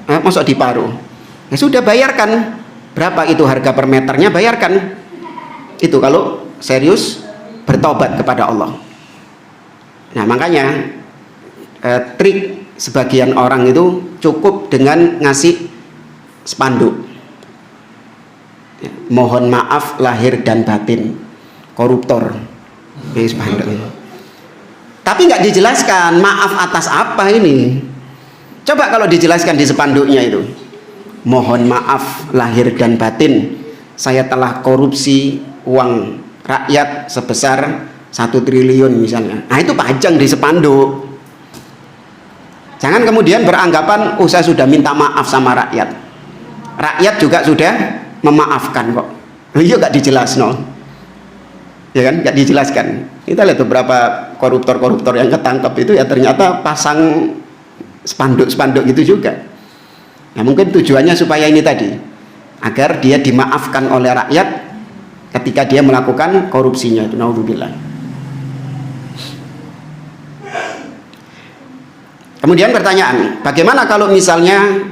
Masuk diparuh. Ya sudah, bayarkan. Berapa itu harga per meternya, bayarkan. Itu kalau serius bertobat kepada Allah. Nah, makanya trik sebagian orang itu cukup dengan ngasih spanduk. Ya, mohon maaf lahir dan batin, koruptor. Tapi nggak dijelaskan maaf atas apa ini. Coba kalau dijelaskan di spanduknya itu, mohon maaf lahir dan batin, saya telah korupsi uang rakyat sebesar 1 triliun misalnya. Nah, itu pajang di spanduk. Jangan kemudian beranggapan, oh saya sudah minta maaf sama rakyat, rakyat juga sudah memaafkan kok. Iya, nggak dijelaskan, no. Ya kan, nggak dijelaskan. Kita lihat beberapa koruptor-koruptor yang ketangkep itu ya ternyata pasang spanduk-spanduk gitu juga. Nah, mungkin tujuannya supaya ini tadi, agar dia dimaafkan oleh rakyat ketika dia melakukan korupsinya itu. Naudzubillah. Kemudian pertanyaan, bagaimana kalau misalnya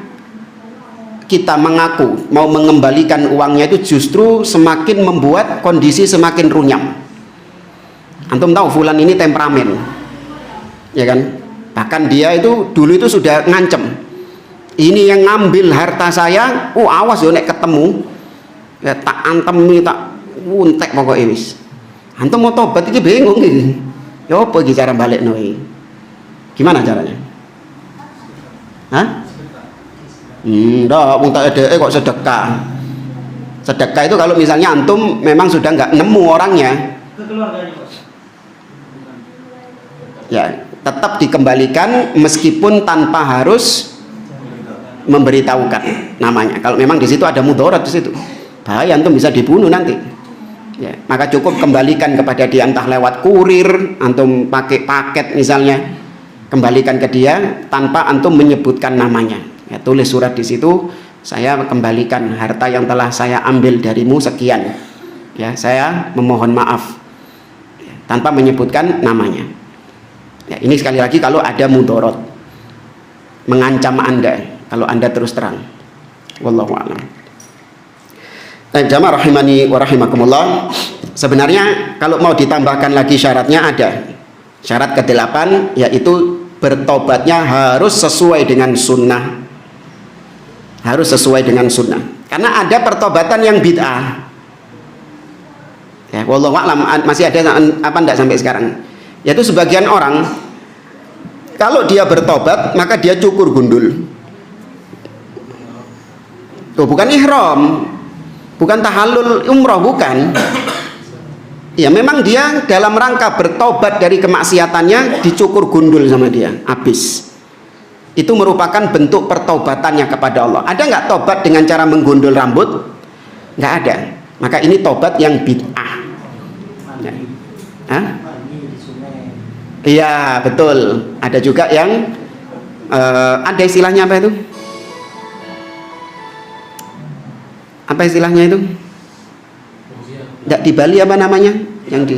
kita mengaku mau mengembalikan uangnya itu justru semakin membuat kondisi semakin runyam. Antum tahu fulan ini temperamen, ya kan? Bahkan dia itu dulu itu sudah ngancem, ini yang ngambil harta saya, awas yo nek ketemu ya tak antem, tak untek pokoknya wis. Antum mau tobat iki bingung iki. Ya apa iki cara balikno iki? Gimana caranya? Hah? Ndak, wong tak edeke kok sedekah. Sedekah itu kalau misalnya antum memang sudah nggak nemu orangnya, ya tetap dikembalikan meskipun tanpa harus memberitahukan namanya. Kalau memang di situ ada mudarat di situ, bahaya, antum bisa dibunuh nanti. Ya, maka cukup kembalikan kepada dia, entah lewat kurir, antum pakai paket misalnya, kembalikan ke dia tanpa antum menyebutkan namanya. Ya, tulis surat di situ, saya kembalikan harta yang telah saya ambil darimu sekian. Ya, saya memohon maaf, ya, tanpa menyebutkan namanya. Ya, ini sekali lagi kalau ada mudorot, mengancam Anda, kalau Anda terus terang. Wallahu a'lam. Jamaah rahimani wa rahimakumullah. Sebenarnya kalau mau ditambahkan lagi syaratnya ada. Syarat ke-8 yaitu bertobatnya harus sesuai dengan sunnah. Harus sesuai dengan sunnah. Karena ada pertobatan yang bid'ah. Ya, wallahu a'lam, masih ada apa enggak sampai sekarang. Yaitu sebagian orang kalau dia bertobat maka dia cukur gundul. Tuh, bukan ihram, bukan tahallul umroh, bukan. Ya memang dia dalam rangka bertobat dari kemaksiatannya dicukur gundul sama dia, habis. Itu merupakan bentuk pertobatannya kepada Allah. Ada nggak tobat dengan cara menggundul rambut? Nggak ada. Maka ini tobat yang bid'ah. Ya. Hah? Iya, betul. Ada juga yang ada istilahnya apa itu? Apa istilahnya itu? Nggak di Bali apa namanya? Yang di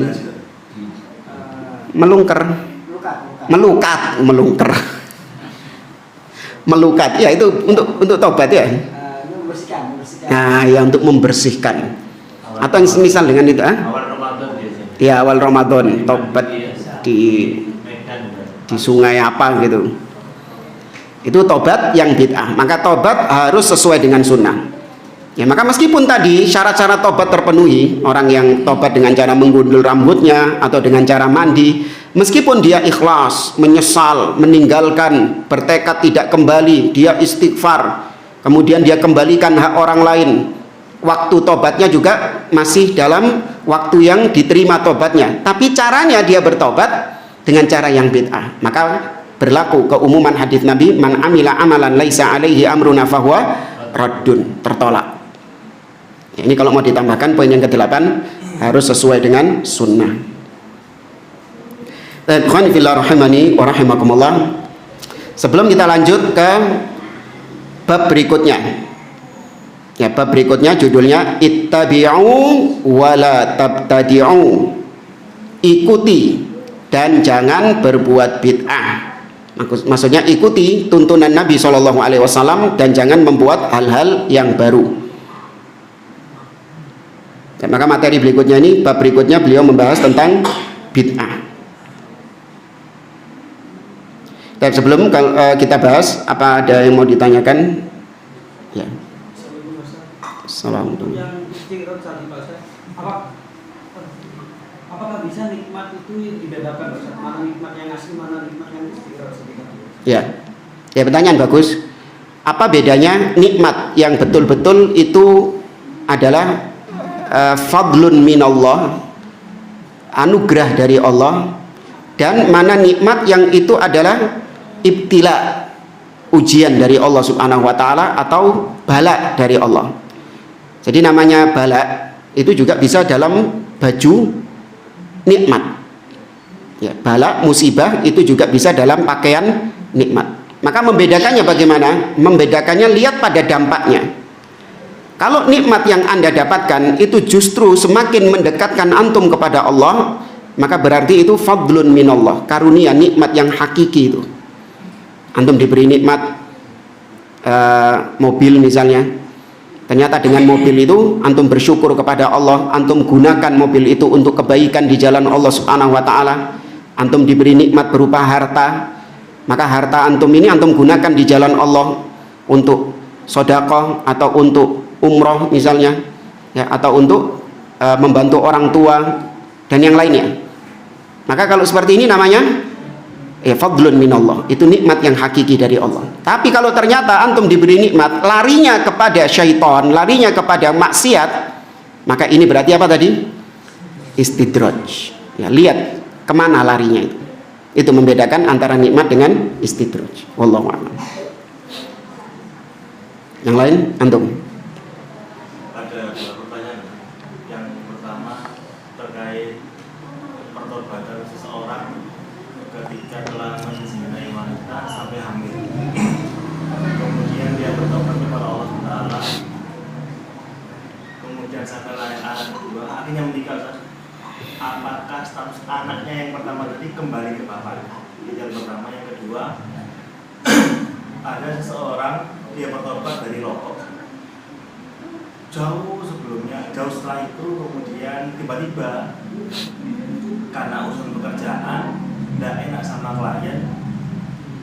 melungker, melungker, melukat. Ya itu untuk tobat ya. Nah, ya untuk membersihkan. Atau yang semisal dengan itu, ya awal Ramadan, tobat di sungai apa gitu. Itu tobat yang bid'ah. Maka tobat harus sesuai dengan sunnah. Ya, maka meskipun tadi syarat-syarat tobat terpenuhi, orang yang tobat dengan cara menggundul rambutnya atau dengan cara mandi, meskipun dia ikhlas, menyesal, meninggalkan, bertekad tidak kembali, dia istighfar, kemudian dia kembalikan hak orang lain, waktu tobatnya juga masih dalam waktu yang diterima tobatnya. Tapi caranya dia bertobat dengan cara yang bid'ah, maka berlaku keumuman hadis Nabi, man amila amalan laisa alaihi amruna fahuwa raddun, tertolak. Ya, ini kalau mau ditambahkan poin yang ke-8 harus sesuai dengan sunnah. Ikhwan fillah rahimani wa rahimakumullah. Sebelum kita lanjut ke bab berikutnya. Ya, bab berikutnya judulnya ittabi'u wa la tabtadi'u. Ikuti dan jangan berbuat bid'ah. Maksudnya ikuti tuntunan Nabi SAW dan jangan membuat hal-hal yang baru. Ya, maka materi berikutnya ini, bab berikutnya beliau membahas tentang bid'ah. Dan sebelum kita bahas, apa ada yang mau ditanyakan? Ya. Assalamualaikum. Apakah bisa nikmat itu yang dibedakan, Ustaz? Mana nikmat yang asli, mana nikmat yang istighfar? Ya. Ya, pertanyaan bagus. Apa bedanya nikmat yang betul-betul itu adalah fadlun minallah, anugerah dari Allah, dan mana nikmat yang itu adalah ibtila, ujian dari Allah Subhanahu wa taala atau bala dari Allah. Jadi namanya bala itu juga bisa dalam baju nikmat. Ya, bala, musibah itu juga bisa dalam pakaian nikmat. Maka membedakannya bagaimana? Membedakannya lihat pada dampaknya. Kalau nikmat yang Anda dapatkan itu justru semakin mendekatkan antum kepada Allah, maka berarti itu fadlun minallah, karunia, nikmat yang hakiki itu. Antum diberi nikmat mobil misalnya, ternyata dengan mobil itu antum bersyukur kepada Allah, antum gunakan mobil itu untuk kebaikan di jalan Allah Subhanahu wa taala. Antum diberi nikmat berupa harta, maka harta antum ini antum gunakan di jalan Allah untuk sedekah atau untuk umroh misalnya, ya, atau untuk membantu orang tua dan yang lainnya. Maka kalau seperti ini namanya fadlun minallah, itu nikmat yang hakiki dari Allah. Tapi kalau ternyata antum diberi nikmat larinya kepada syaitan, larinya kepada maksiat, maka ini berarti apa tadi? Istidraj. Ya, lihat kemana larinya itu. Itu membedakan antara nikmat dengan istidraj. Wallahu a'lam. Yang lain antum? Ada dua pertanyaan. Yang pertama terkait pertobatan seseorang ketika telah menzinai wanita sampai hamil, kemudian dia bertobat kepada Allah Taala, kemudian sampai lahir anak kedua, akhirnya menikah. Apakah status anaknya yang pertama tadi kembali ke bapaknya? Yang pertama. Yang kedua, ada seseorang dia bertobat dari rokok jauh sebelumnya, jauh setelah itu, kemudian tiba-tiba karena urusan pekerjaan tidak enak sama klien,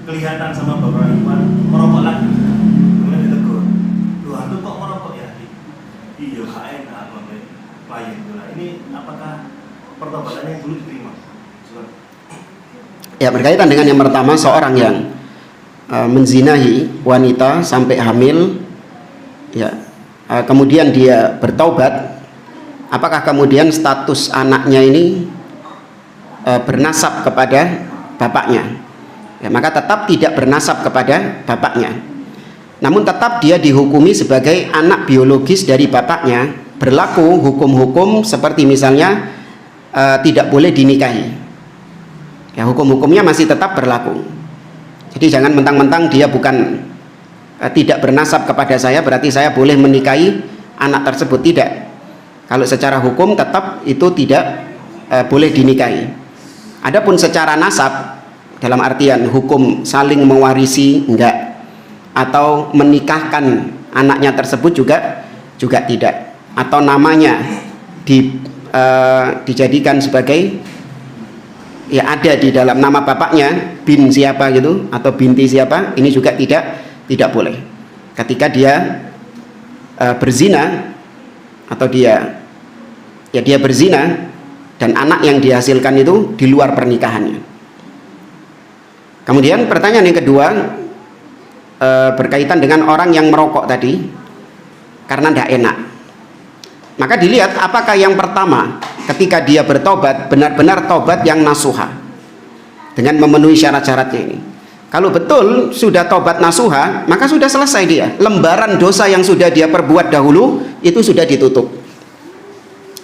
kelihatan sama Bapak Iwan merokok lagi, kemudian ditegur, "Loh, antum kok merokok ya?" "Iya, gak enak sama klien." Nah, ini apakah pertobatannya yang dulu diterima? Ya, berkaitan dengan yang pertama, seorang yang menzinahi wanita sampai hamil, ya, kemudian dia bertaubat, apakah kemudian status anaknya ini bernasab kepada bapaknya? Ya, maka tetap tidak bernasab kepada bapaknya, namun tetap dia dihukumi sebagai anak biologis dari bapaknya. Berlaku hukum-hukum seperti misalnya tidak boleh dinikahi. Ya, hukum-hukumnya masih tetap berlaku. Jadi jangan mentang-mentang dia bukan tidak bernasab kepada saya berarti saya boleh menikahi anak tersebut. Tidak. Kalau secara hukum tetap itu tidak boleh dinikahi. Adapun secara nasab dalam artian hukum saling mewarisi enggak, atau menikahkan anaknya tersebut juga tidak, atau namanya dijadikan sebagai ya ada di dalam nama bapaknya bin siapa gitu atau binti siapa, ini juga tidak boleh. Ketika dia berzina atau dia berzina dan anak yang dihasilkan itu di luar pernikahannya. Kemudian pertanyaan yang kedua berkaitan dengan orang yang merokok tadi karena tidak enak. Maka dilihat apakah yang pertama ketika dia bertobat benar-benar tobat yang nasuha. dengan memenuhi syarat-syaratnya ini. Kalau betul sudah tobat nasuha, maka sudah selesai dia. Lembaran dosa yang sudah dia perbuat dahulu itu sudah ditutup.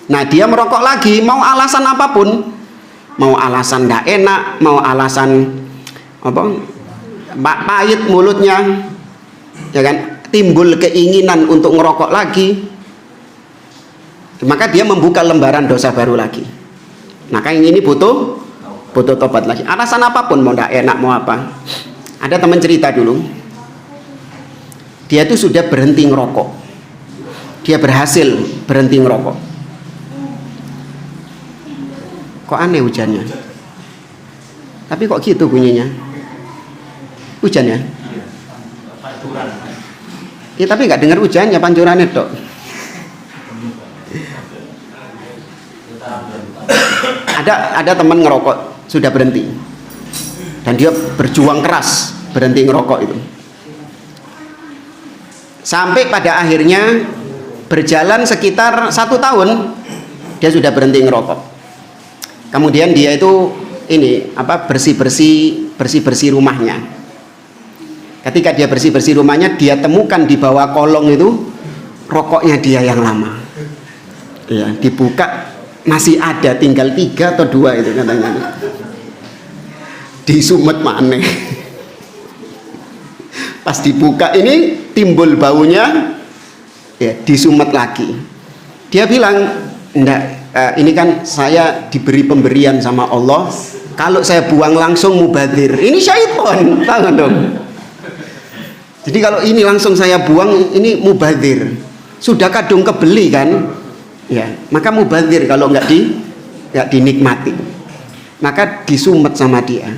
Nah, dia merokok lagi, mau alasan apapun, mau alasan nggak enak, mau alasan apa, pahit mulutnya, ya kan, timbul keinginan untuk ngerokok lagi, maka dia membuka lembaran dosa baru lagi. Maka yang ini butuh tobat lagi. Alasan apapun, mau nggak enak, mau apa. Ada teman cerita dulu, dia itu sudah berhenti ngerokok, dia berhasil berhenti ngerokok. Kok aneh hujannya? Tapi kok gitu bunyinya? Hujan ya? Ya, tapi nggak dengar hujannya, pancurannya dok. Ada teman ngerokok sudah berhenti dan dia berjuang keras berhenti ngerokok itu, sampai pada akhirnya berjalan sekitar 1 tahun dia sudah berhenti ngerokok. Kemudian dia itu bersih-bersih rumahnya. Ketika dia bersih-bersih rumahnya, dia temukan di bawah kolong itu rokoknya dia yang lama. Ya, dibuka masih ada, tinggal 3 atau 2 itu katanya. Disumet maneh. Pas dibuka ini timbul baunya, ya disumet lagi. Dia bilang, enggak, ini kan saya diberi pemberian sama Allah, kalau saya buang langsung mubadzir. Ini syaitan, tahu dong. Jadi kalau ini langsung saya buang, ini mubadzir. Sudah kadung kebeli kan, ya, maka mubadzir kalau nggak dinikmati, maka disumet sama dia.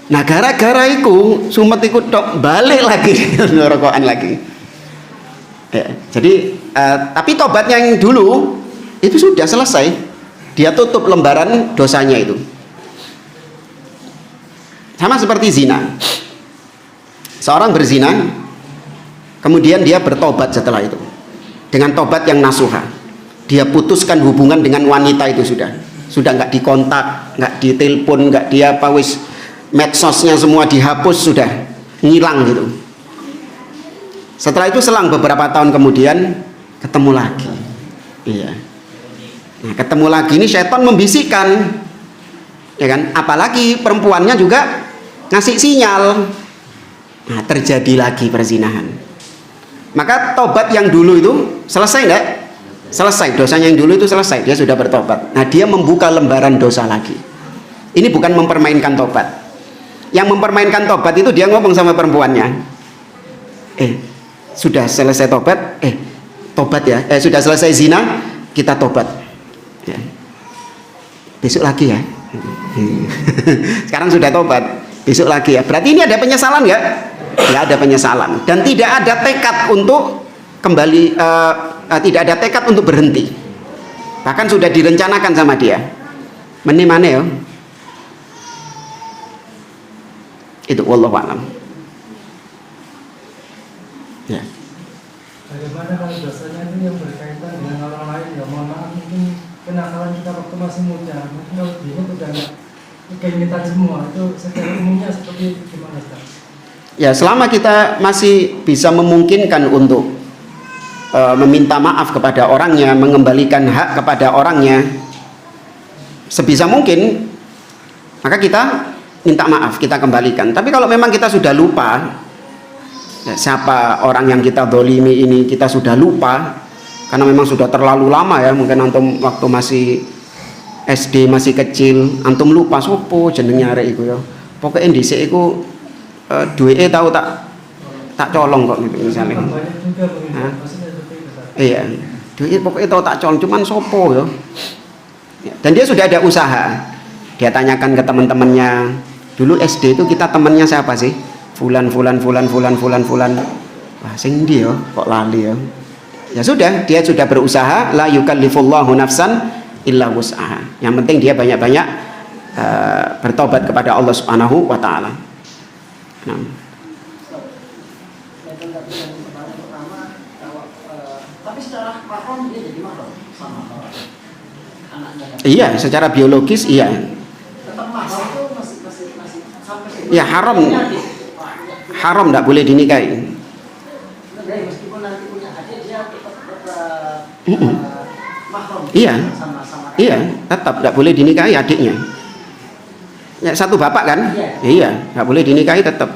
Nah, gara-gara itu sumet ikut tok balik lagi ngerokokan lagi. Ya, jadi tapi tobatnya yang dulu itu sudah selesai, dia tutup lembaran dosanya itu. Sama seperti zina. Seorang berzina, kemudian dia bertobat setelah itu dengan tobat yang nasuha. Dia putuskan hubungan dengan wanita itu sudah nggak dikontak, nggak ditelepon, nggak dia medsosnya semua dihapus, sudah ngilang gitu. Setelah itu selang beberapa tahun kemudian ketemu lagi. Iya. Nah, ketemu lagi ini setan membisikkan, ya kan? Apalagi perempuannya juga ngasih sinyal. Nah, terjadi lagi perzinahan. Maka tobat yang dulu itu selesai enggak? Selesai, dosanya yang dulu itu selesai, dia sudah bertobat. Nah, dia membuka lembaran dosa lagi. Ini bukan mempermainkan tobat. Yang mempermainkan tobat itu dia ngomong sama perempuannya, sudah selesai tobat, tobat ya, sudah selesai zina, kita tobat ya. Besok lagi ya. Sekarang sudah tobat, besok lagi ya. Berarti ini ada penyesalan nggak? Nggak ada penyesalan, dan tidak ada tekad untuk kembali, tidak ada tekad untuk berhenti. Bahkan sudah direncanakan sama dia. Mana ya? Itu wallahu a'lam. Ya. Bagaimana kalau dosanya itu yang berkaitan dengan orang lain, ya mohon maaf, mungkin kenakalan kita waktu masih muda, mungkin kalau bingung udah nggak keinginan semua, itu secara umumnya seperti itu, gimana Ustaz? Ya, selama kita masih bisa memungkinkan untuk meminta maaf kepada orangnya, mengembalikan hak kepada orangnya sebisa mungkin, maka kita minta maaf, kita kembalikan. Tapi kalau memang kita sudah lupa, ya, siapa orang yang kita dolimi ini, kita sudah lupa karena memang sudah terlalu lama ya. Mungkin antum waktu masih SD, masih kecil, antum lupa sopo jenenge arek iku ya. Pokoknya dhisik iku duweke tahu tak colong kok gitu misalnya. Iya, duweke pokoknya tahu tak colong, cuman sopo ya. Dan dia sudah ada usaha. Dia tanyakan ke teman-temannya, dulu SD itu kita temannya siapa sih? Fulan. Wah, sing ndi ya? Kok lali ya? Ya sudah, dia sudah berusaha, la yukallifullahu nafsan illa wus'aha. Yang penting dia banyak-banyak bertobat kepada Allah Subhanahu wa taala. Nah. Tapi secara mahram dia jadi mahram sama anaknya. Iya, secara biologis iya. Tetap mahram itu masih Ya haram, haram tidak boleh dinikahi. Meskipun nanti punya adik dia tetap mahram Iya, sama iya, tetap tidak boleh dinikahi adiknya. Ya, satu bapak kan? Iya, nggak boleh dinikahi tetap.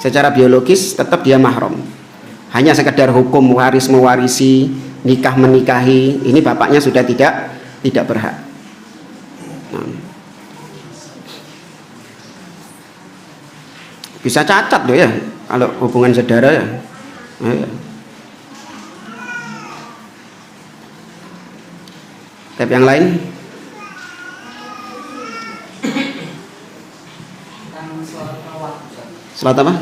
Secara biologis tetap dia mahram. Hanya sekedar hukum waris mewarisi, nikah menikahi, ini bapaknya sudah tidak berhak. Nah. Bisa cacat loh ya kalau hubungan saudara ya. Iya. Tab yang lain? Salat apa?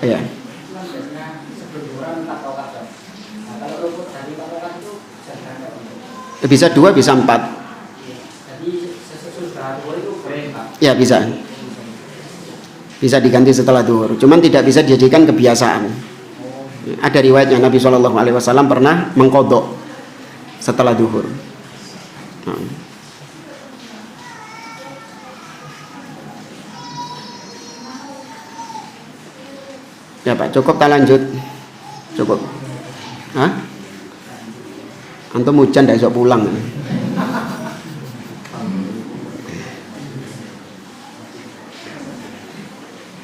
Iya. Bisa 2, bisa 4. Ya bisa. Bisa diganti setelah duhur. Cuman tidak bisa dijadikan kebiasaan. Ada riwayatnya Nabi SAW pernah mengqadha setelah duhur. Ya Pak, cukup tak lanjut? Cukup. Hah? Antum hujan tidak bisa pulang.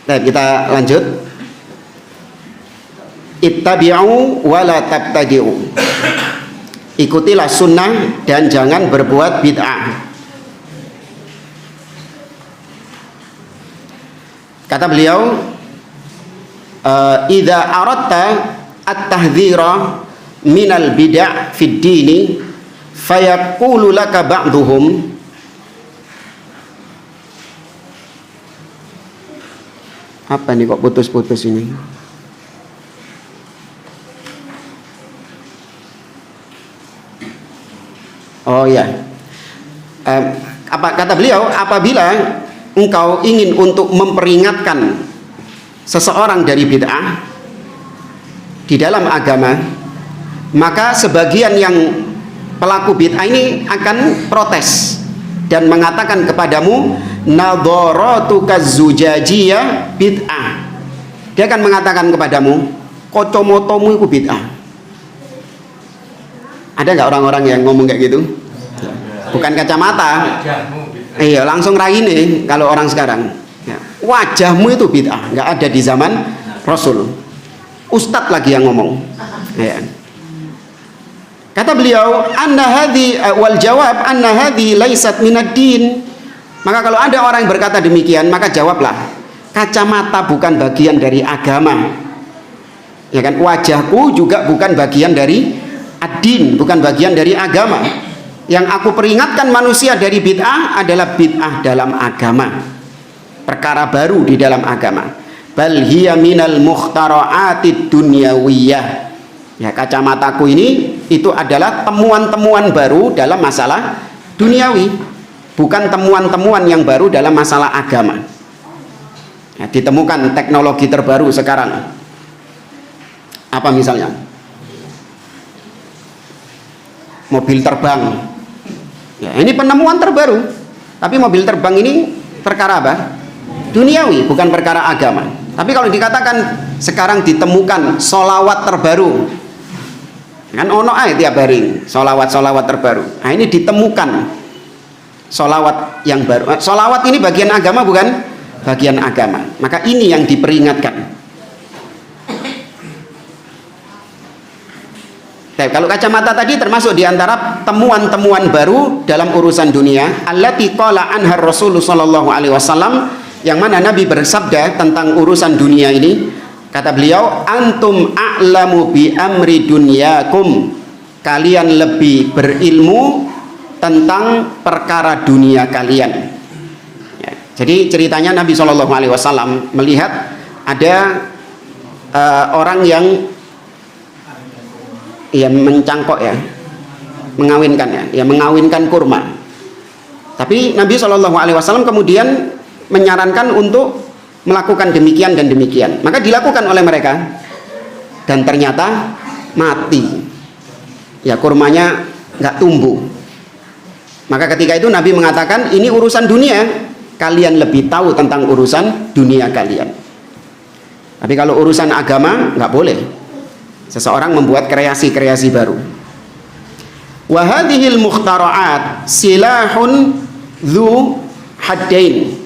Nah, kita lanjut. Ittabi'u wa la tabtadi'u. Ikutilah sunnah dan jangan berbuat bid'ah. Kata beliau, idza aradta at-tahdhira minal bid'ah fid dini fayaqulu laka ba'dhum apa nih kok putus-putus ini? Oh ya, apa kata beliau, apabila engkau ingin untuk memperingatkan seseorang dari bid'ah di dalam agama, maka sebagian yang pelaku bid'ah ini akan protes dan mengatakan kepadamu, nadharatuka zujajiyah bid'ah. Dia akan mengatakan kepadamu, kocomotomu itu bid'ah. Ada nggak orang-orang yang ngomong kayak gitu? Bukan kacamata. Iya, langsung raine kalau orang sekarang. Ya. Wajahmu itu bid'ah, nggak ada di zaman Rasul. Ustadz lagi yang ngomong. Ya. Kata beliau, anna hadhi wal jawab anna hadhi laisat minad din. Maka kalau ada orang yang berkata demikian, maka jawablah, kacamata bukan bagian dari agama. Ya kan, wajahku juga bukan bagian dari ad-din, bukan bagian dari agama. Yang aku peringatkan manusia dari bid'ah adalah bid'ah dalam agama, perkara baru di dalam agama. Bal hiya minal mukhtara'atid dunyawiyah. Ya, kacamataku ini itu adalah temuan-temuan baru dalam masalah duniawi, bukan temuan-temuan yang baru dalam masalah agama. Ya, ditemukan teknologi terbaru sekarang. Apa misalnya? Mobil terbang. Ya, ini penemuan terbaru. Tapi mobil terbang ini perkara apa? Duniawi, bukan perkara agama. Tapi kalau dikatakan sekarang ditemukan solawat terbaru, kan ono ae tiap hari solawat terbaru. Nah, ini ditemukan solawat yang baru. Solawat ini bagian agama bukan? Bagian agama. Maka ini yang diperingatkan. Kalau kacamata tadi termasuk diantara temuan-temuan baru dalam urusan dunia. Allati qala anha Rasulullah sallallahu alaihi wasallam, yang mana Nabi bersabda tentang urusan dunia ini. Kata beliau, antum a'lamu bi amri dunyakum. Kalian lebih berilmu tentang perkara dunia kalian. Ya, jadi ceritanya Nabi sallallahu alaihi wasallam melihat ada orang yang mencangkok ya, mengawinkan mengawinkan kurma. Tapi Nabi Shallallahu Alaihi Wasallam kemudian menyarankan untuk melakukan demikian dan demikian. Maka dilakukan oleh mereka dan ternyata mati. Ya, kurmanya nggak tumbuh. Maka ketika itu Nabi mengatakan ini urusan dunia, kalian lebih tahu tentang urusan dunia kalian. Tapi kalau urusan agama nggak boleh seseorang membuat kreasi-kreasi baru. Wa hadhil mukhtara'at silahun dzu haddain.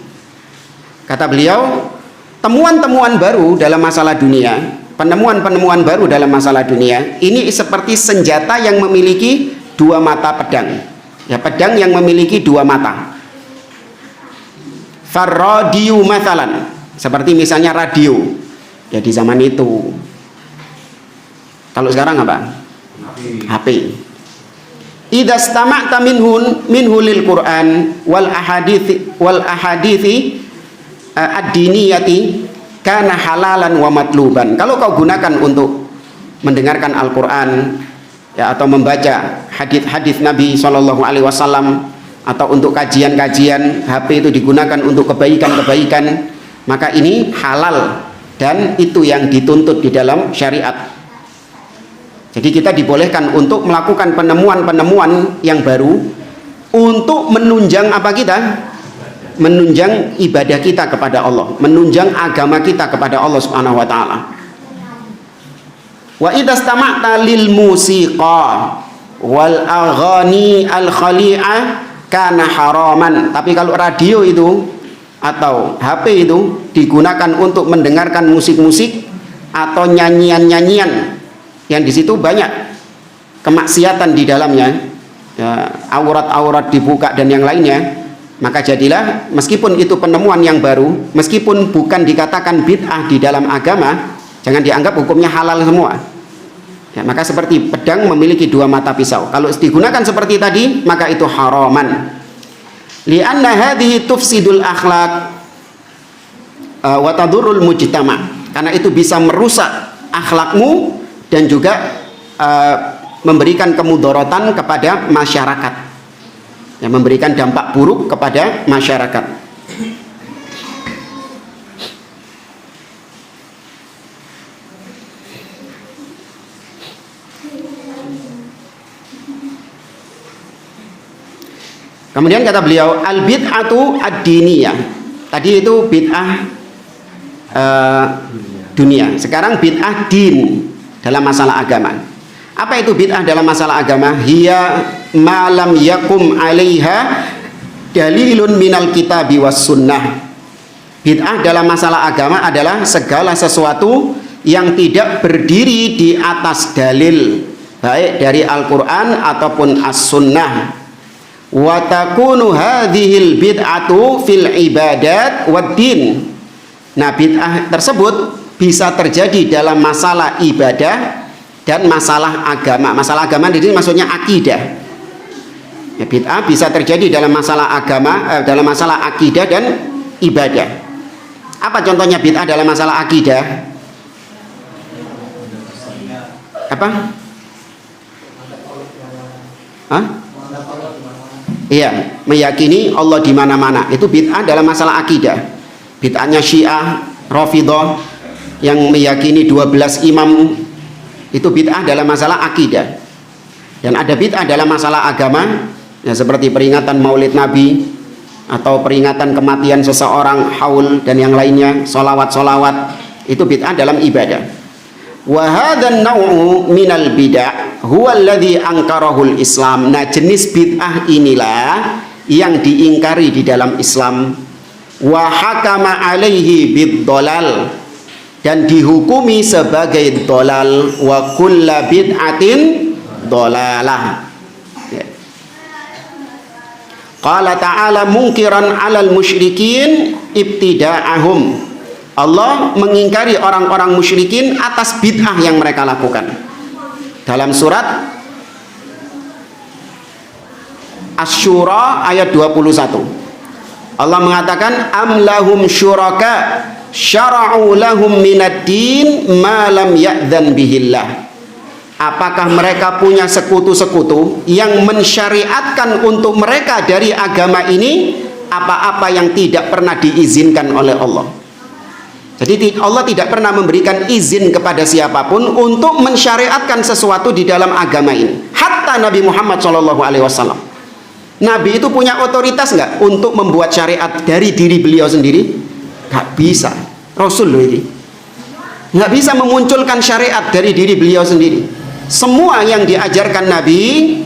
Kata beliau, temuan-temuan baru dalam masalah dunia, penemuan-penemuan baru dalam masalah dunia ini seperti senjata yang memiliki dua mata pedang. Ya, pedang yang memiliki dua mata. Farradiu mathalan, seperti misalnya radio. Ya di zaman itu. Kalau sekarang apa? HP. Idza stama'ta minhu lil Qur'an wal ahadithi ad-diniyati kana halalan wa matluban. Kalau kau gunakan untuk mendengarkan Al-Qur'an ya, atau membaca hadis-hadis Nabi SAW, atau untuk kajian-kajian, HP itu digunakan untuk kebaikan-kebaikan, maka ini halal dan itu yang dituntut di dalam syariat. Jadi kita dibolehkan untuk melakukan penemuan-penemuan yang baru untuk menunjang apa kita? Menunjang ibadah kita kepada Allah, menunjang agama kita kepada Allah Subhanahu wa taala. Wa idza stama'ta lil musiqa wal aghani al khali'ah kana haraman. Tapi kalau radio itu atau HP itu digunakan untuk mendengarkan musik-musik atau nyanyian-nyanyian yang di situ banyak kemaksiatan di dalamnya, ya, aurat-aurat dibuka dan yang lainnya, maka jadilah meskipun itu penemuan yang baru, meskipun bukan dikatakan bid'ah di dalam agama, jangan dianggap hukumnya halal semua. Ya, maka seperti pedang memiliki dua mata pisau. Kalau digunakan seperti tadi, maka itu haraman. Li'anna hadhihi tufsidul akhlaq wa tadurrul mujtama'. Karena itu bisa merusak akhlakmu dan juga memberikan kemudorotan kepada masyarakat. Ya, memberikan dampak buruk kepada masyarakat. Kemudian kata beliau, al-bid'atu ad-diniyah. Tadi itu bid'ah dunia. Sekarang bid'ah din dalam masalah agama. Apa itu bid'ah dalam masalah agama? Hiya ma lam yakum 'alaiha dalilun minal kitabi was sunnah. Bid'ah dalam masalah agama adalah segala sesuatu yang tidak berdiri di atas dalil, baik dari Al-Qur'an ataupun As-Sunnah. Wa takunu hadhil bid'atu fil ibadat wad din. Nah, bid'ah tersebut bisa terjadi dalam masalah ibadah dan masalah agama. Masalah agama di sini maksudnya akidah. Ya, bid'ah bisa terjadi dalam masalah agama, dalam masalah akidah dan ibadah. Apa contohnya bid'ah dalam masalah akidah? Apa? Hah? Iya, meyakini Allah di mana-mana. Itu bid'ah dalam masalah akidah. Bid'ahnya Syiah, Rafidhah yang meyakini 12 imam, itu bid'ah dalam masalah akidah. Dan ada bid'ah dalam masalah agama, ya, seperti peringatan Maulid Nabi atau peringatan kematian seseorang, haul dan yang lainnya, solawat-solawat, itu bid'ah dalam ibadah. Wa hadzal naw'u minal bid'ah huwa alladhi ankarahul Islam. Nah, jenis bid'ah inilah yang diingkari di dalam Islam. Wa hakama alaihi bid-dhalal, dan dihukumi sebagai dhalal. Wa kullu bid'atin dhalalah. Qala ta'ala munkiran 'alal musyrikin ibtida'ahum. Allah mengingkari orang-orang musyrikin atas bid'ah yang mereka lakukan. Dalam surat Asy-Syura ayat 21. Allah mengatakan am lahum syuraka syara'u lahum minad-din ma lam ya'dzan bihillah. Apakah mereka punya sekutu-sekutu yang mensyariatkan untuk mereka dari agama ini apa-apa yang tidak pernah diizinkan oleh Allah? Jadi Allah tidak pernah memberikan izin kepada siapapun untuk mensyariatkan sesuatu di dalam agama ini. Hatta Nabi Muhammad SAW. Nabi itu punya otoritas nggak untuk membuat syariat dari diri beliau sendiri? Nggak bisa. Rasul loh ini. Nggak bisa memunculkan syariat dari diri beliau sendiri. Semua yang diajarkan Nabi,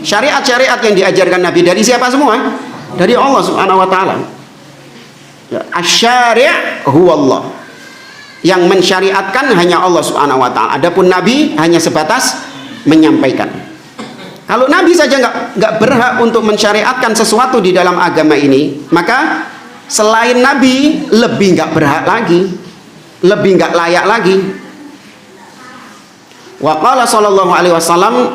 syariat-syariat yang diajarkan Nabi dari siapa semua? Dari Allah Subhanahu wa taala. Ya, asy-syari' huwa Allah. Yang mensyariatkan hanya Allah Subhanahu wa taala. Adapun Nabi hanya sebatas menyampaikan. Kalau Nabi saja nggak berhak untuk mensyariatkan sesuatu di dalam agama ini, maka selain Nabi lebih nggak berhak lagi, lebih nggak layak lagi. Wa qala sallallahu alaihi wasallam,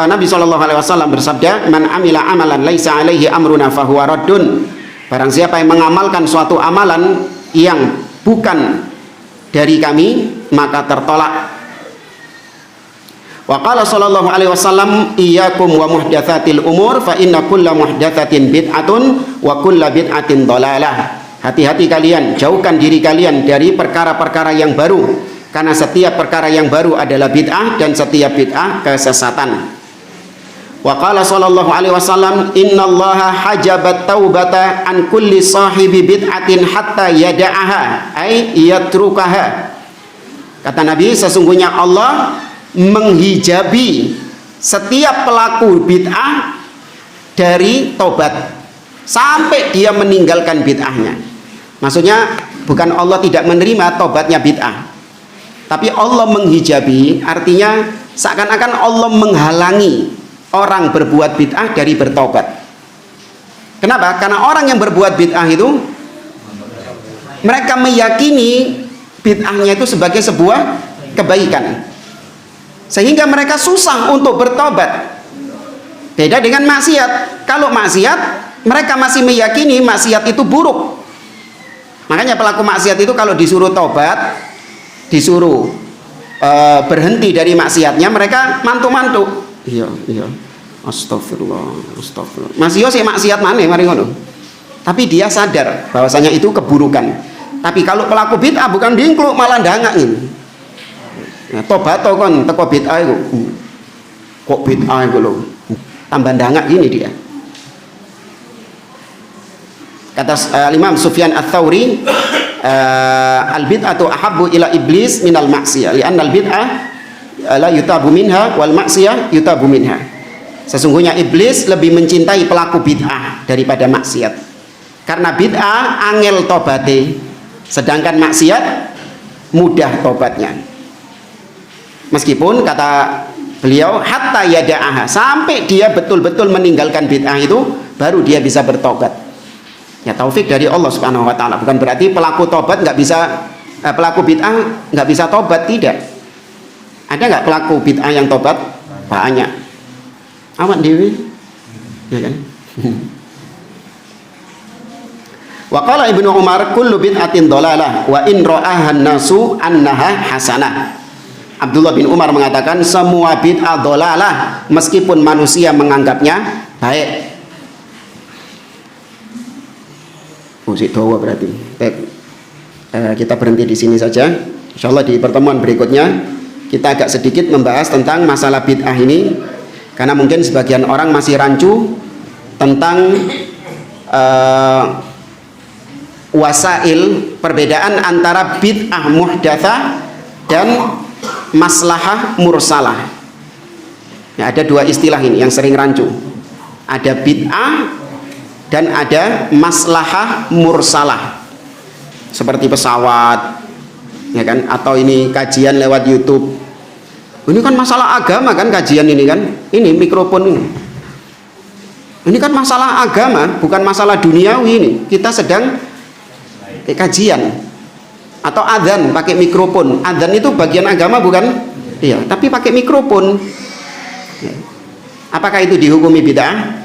Nabi sallallahu alaihi wasallam bersabda, "Man amila amalan laisa alaihi amruna fahuwa raddun." Barang siapa yang mengamalkan suatu amalan yang bukan dari kami, maka tertolak. Wa qala sallallahu alaihi wasallam, iyyakum wa muhdatsatil umur fa inna kulla muhdatsatin bid'atun wa kulla bid'atin dhalalah. Hati-hati kalian, jauhkan diri kalian dari perkara-perkara yang baru, karena setiap perkara yang baru adalah bid'ah dan setiap bid'ah kesesatan. Wa qala sallallahu alaihi wasallam, innallaha hajabat taubata an kulli sahibi bid'atin hatta yada'aha ay yatrukaha. Kata Nabi, sesungguhnya Allah menghijabi setiap pelaku bid'ah dari tobat sampai dia meninggalkan bid'ahnya. Maksudnya bukan Allah tidak menerima tobatnya bid'ah, tapi Allah menghijabi, artinya seakan-akan Allah menghalangi orang berbuat bid'ah dari bertobat. Kenapa? Karena orang yang berbuat bid'ah itu mereka meyakini bid'ahnya itu sebagai sebuah kebaikan, sehingga mereka susah untuk bertobat. Beda dengan maksiat. Kalau maksiat, mereka masih meyakini maksiat itu buruk. Makanya pelaku maksiat itu kalau disuruh tobat, disuruh berhenti dari maksiatnya, mereka mantuk-mantuk. Iya. Astagfirullah. Masih yo sih maksiat maneh mari ngono. Tapi dia sadar bahwasanya itu keburukan. Tapi kalau pelaku bid'ah bukan dingkluk, malah ndangak ngene. Nah, tobat to kon teko bid'ah iku. Kok bid'ah iku lho. Tambah ndangak gini dia. Kata Imam Sufyan Ats-Tsauri, al-bid'atu ahabbu ila iblis minal ma'siyah, li'anna al-bid'ah la yutabu minha wal ma'siyah yutabu minha. Sesungguhnya iblis lebih mencintai pelaku bid'ah daripada maksiat. Karena bid'ah angel tobate, sedangkan maksiat mudah tobatnya. Meskipun kata beliau hatta yada'aha, sampai dia betul-betul meninggalkan bid'ah itu baru dia bisa bertobat. Ya taufik dari Allah Subhanahu wa taala. Bukan berarti pelaku tobat nggak bisa, pelaku bid'ah nggak bisa tobat, tidak. Ada nggak pelaku bid'ah yang tobat? Banyak. Awak dewi, ya kan? Wa qala Ibnu Umar, kullu bid'atin dhalalah wa in ra'aha an-nasu annaha hasanah. Abdullah bin Umar mengatakan semua bid'ah dhalalah meskipun manusia menganggapnya baik. Musik dawa berarti. Kita berhenti di sini saja. Insyaallah di pertemuan berikutnya kita agak sedikit membahas tentang masalah bid'ah ini, karena mungkin sebagian orang masih rancu tentang wasail, perbedaan antara bid'ah muhdatsah dan maslahah mursalah. Ya, ada dua istilah ini yang sering rancu. Ada bid'ah dan ada maslahah mursalah, seperti pesawat, ya kan, atau ini kajian lewat YouTube. Ini kan masalah agama kan, kajian ini kan, ini mikrofon ini kan masalah agama, bukan masalah duniawi. Ini kita sedang kajian. Atau adzan pakai mikrofon. Adzan itu bagian agama bukan? Iya, tapi pakai mikrofon. Apakah itu dihukumi bid'ah?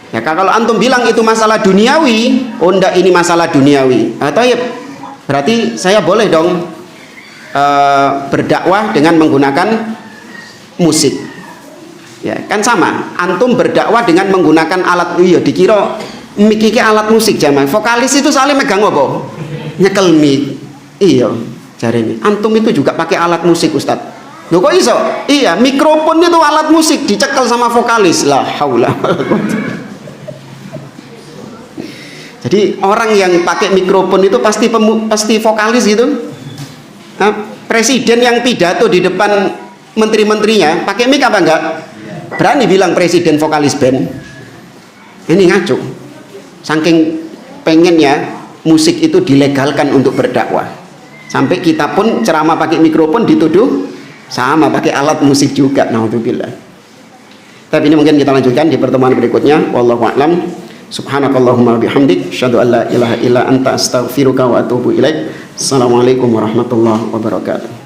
Ya, kalau antum bilang itu masalah duniawi, oh enggak, ini masalah duniawi. Atau ya berarti saya boleh dong berdakwah dengan menggunakan musik. Ya, kan sama. Antum berdakwah dengan menggunakan alat, iya dikira mic iki alat musik jamaah. Vokalis itu soalnya megang apa? Nyekel mic. Iya, jarene. Antum itu juga pakai alat musik, Ustaz. Loh kok iso? Iya, mikrofon itu alat musik dicekel sama vokalis. La haula. Jadi orang yang pakai mikrofon itu pasti vokalis gitu. Nah, presiden yang pidato di depan menteri-menterinya pakai mic apa enggak? Berani bilang presiden vokalis band. Ini ngaco. Saking pengennya musik itu dilegalkan untuk berdakwah. Sampai kita pun ceramah pakai mikrofon dituduh sama pakai alat musik juga. Naudzubillah. Tapi ini mungkin kita lanjutkan di pertemuan berikutnya. Wallahu a'lam. Subhanakallahumma bihamdik, asyhadu an la ilaha illa anta astaghfiruka wa atubu ilaik. Assalamualaikum warahmatullahi wabarakatuh.